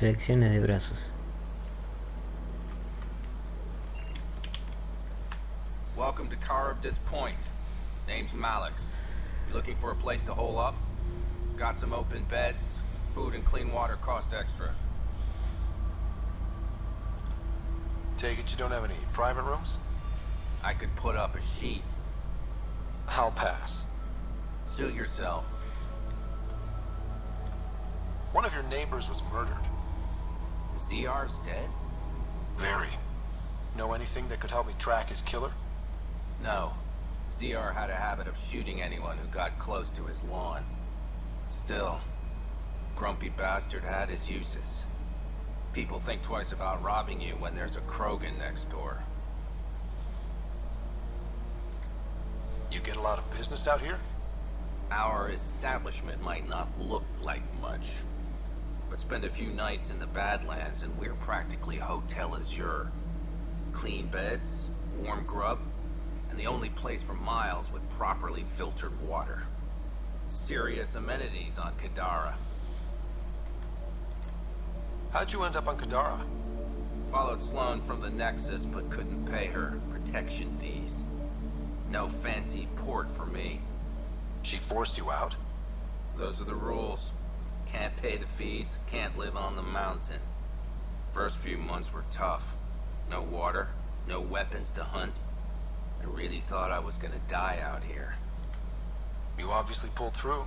Reacciones de brazos. Welcome to Caribdis Point. Name's Malix. You looking for a place to hole up? Got some open beds. Food and clean water cost extra. Take it you don't have any private rooms? I could put up a sheet. I'll pass. Suit yourself. One of your neighbors was murdered. ZR's dead? Very. Know anything that could help me track his killer? No. ZR had a habit of shooting anyone who got close to his lawn. Still, grumpy bastard had his uses. People think twice about robbing you when there's a Krogan next door. You get a lot of business out here? Our establishment might not look like much, but spend a few nights in the Badlands and we're practically Hotel Azure. Clean beds, warm grub, and the only place for miles with properly filtered water. Serious amenities on Kadara. How'd you end up on Kadara? Followed Sloan from the Nexus, but couldn't pay her protection fees. No fancy port for me. She forced you out? Those are the rules. Can't pay the fees, can't live on the mountain. First few months were tough. No water, no weapons to hunt. I really thought I was gonna die out here. You obviously pulled through.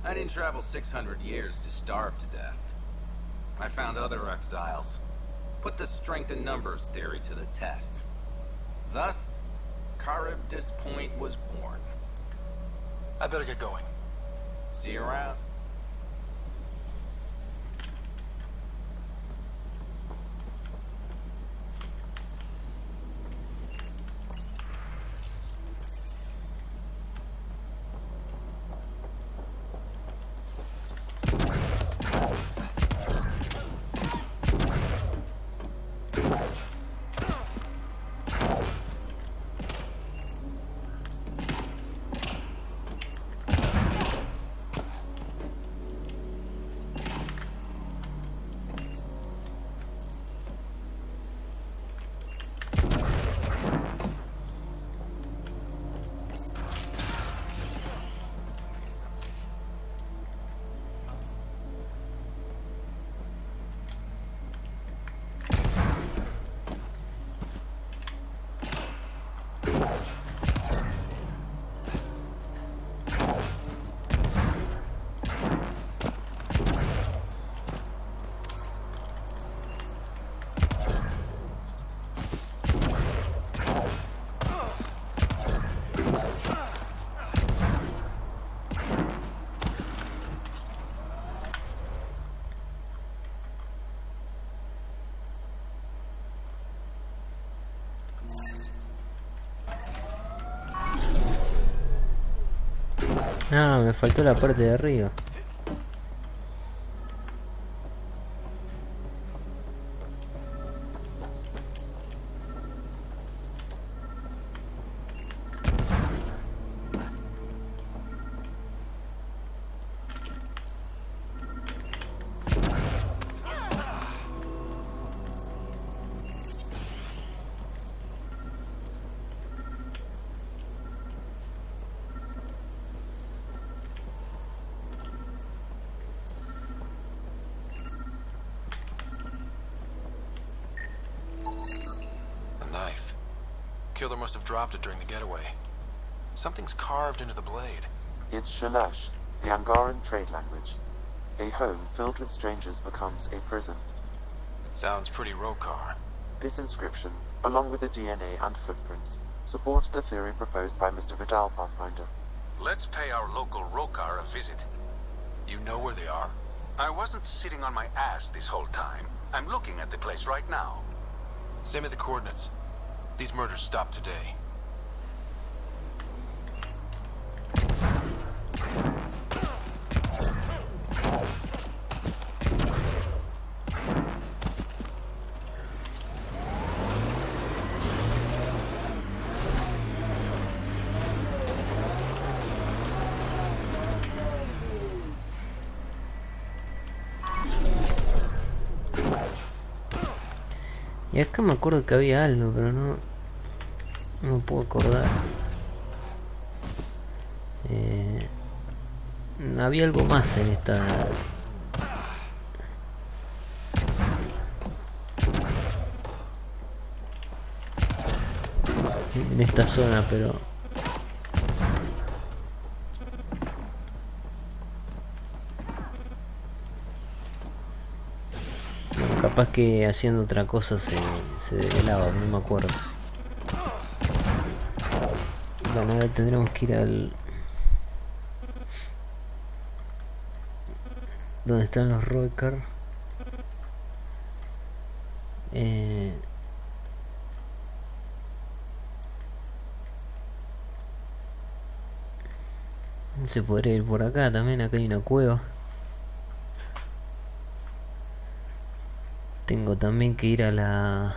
I didn't travel 600 years to starve to death. I found other exiles. Put the strength in numbers theory to the test. Thus, Charybdis Point was born. I better get going. See you around. Ah, me faltó la parte de arriba. Killer must have dropped it during the getaway. Something's carved into the blade. It's Shalash, the Angaran trade language. A home filled with strangers becomes a prison. Sounds pretty Rokar. This inscription, along with the DNA and footprints, supports the theory proposed by Mr. Vidal, Pathfinder. Let's pay our local Rokar a visit. You know where they are? I wasn't sitting on my ass this whole time. I'm looking at the place right now. Send me the coordinates. These murders stopped today. Y acá me acuerdo que había algo, pero no me puedo acordar. Había algo más en esta... en esta zona, pero... bueno, capaz que haciendo otra cosa se develaba, no me acuerdo. Bueno, ahora tendremos que ir al... ¿dónde están los Roykar? Se podría ir por acá también, acá hay una cueva. Tengo también que ir a la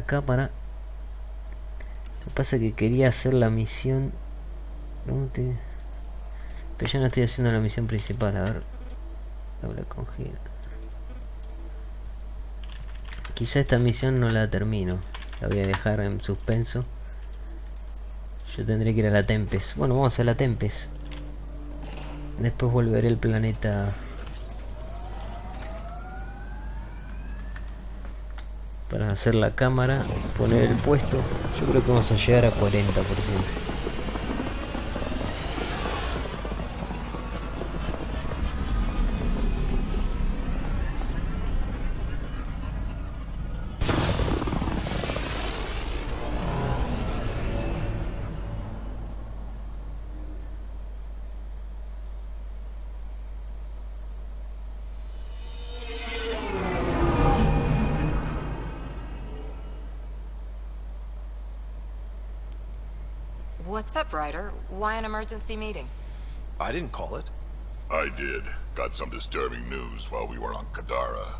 cámara. Lo que pasa es que quería hacer la misión. Pero ya no estoy haciendo la misión principal, a ver. Habla con Gira. Quizá esta misión no la termino. La voy a dejar en suspenso. Yo tendré que ir a la Tempest. Bueno, vamos a la Tempest. Después volveré al planeta. Para hacer la cámara, poner el puesto. Yo creo que vamos a llegar a 40%. What's up, Ryder? Why an emergency meeting? I didn't call it. I did. Got some disturbing news while we were on Kadara.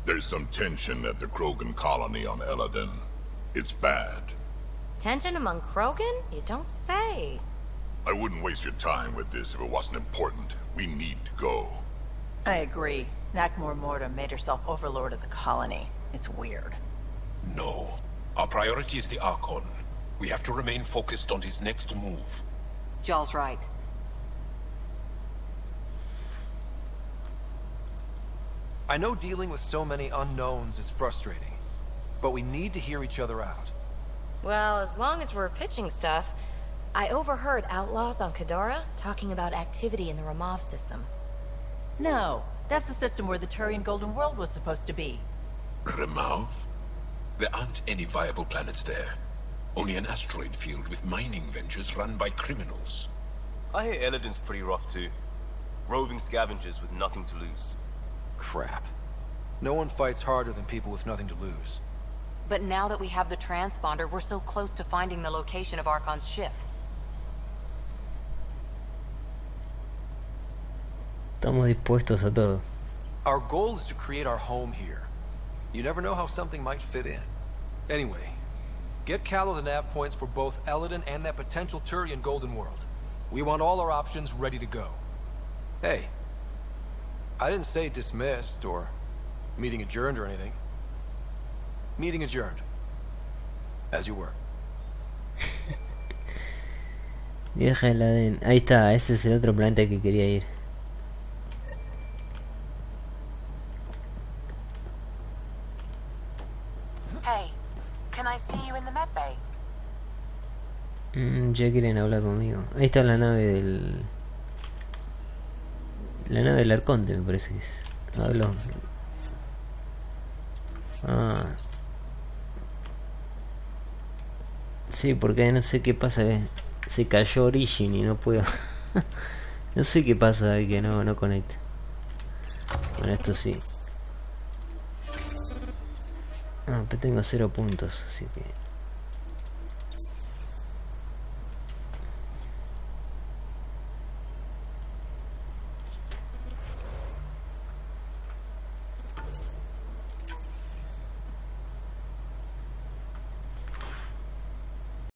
There's some tension at the Krogan colony on Eladin. It's bad. Tension among Krogan? You don't say. I wouldn't waste your time with this if it wasn't important. We need to go. I agree. Nakmor Morta made herself overlord of the colony. It's weird. No. Our priority is the Archon. We have to remain focused on his next move. Jall's right. I know dealing with so many unknowns is frustrating, but we need to hear each other out. Well, as long as we're pitching stuff, I overheard outlaws on Kadara talking about activity in the Ramov system. No, that's the system where the Turian Golden World was supposed to be. Ramov? There aren't any viable planets there. Only an asteroid field with mining ventures run by criminals. I hear Eladin's pretty rough too. Roving scavengers with nothing to lose. Crap. No one fights harder than people with nothing to lose. But now that we have the transponder, we're so close to finding the location of Archon's ship. Estamos dispuestos a todo. Our goal is to create our home here. You never know how something might fit in. Anyway, get Callow the nav points for both Eladin and that potential Turian Golden World. We want all our options ready to go. Hey, I didn't say dismissed or meeting adjourned or anything. Meeting adjourned. As you were. Vieja Eladin. Ahí está, ese es el otro planeta que quería ir. Hey, can I see you in the med bay? Ya quieren hablar conmigo. Ahí está la nave del... La nave del Arconte, me parece que es. Habló. Ah. Sí, porque no sé qué pasa. Se cayó Origin y no puedo. No sé qué pasa que no conecta. Bueno, esto sí. Ah, pero tengo 0 puntos, así que...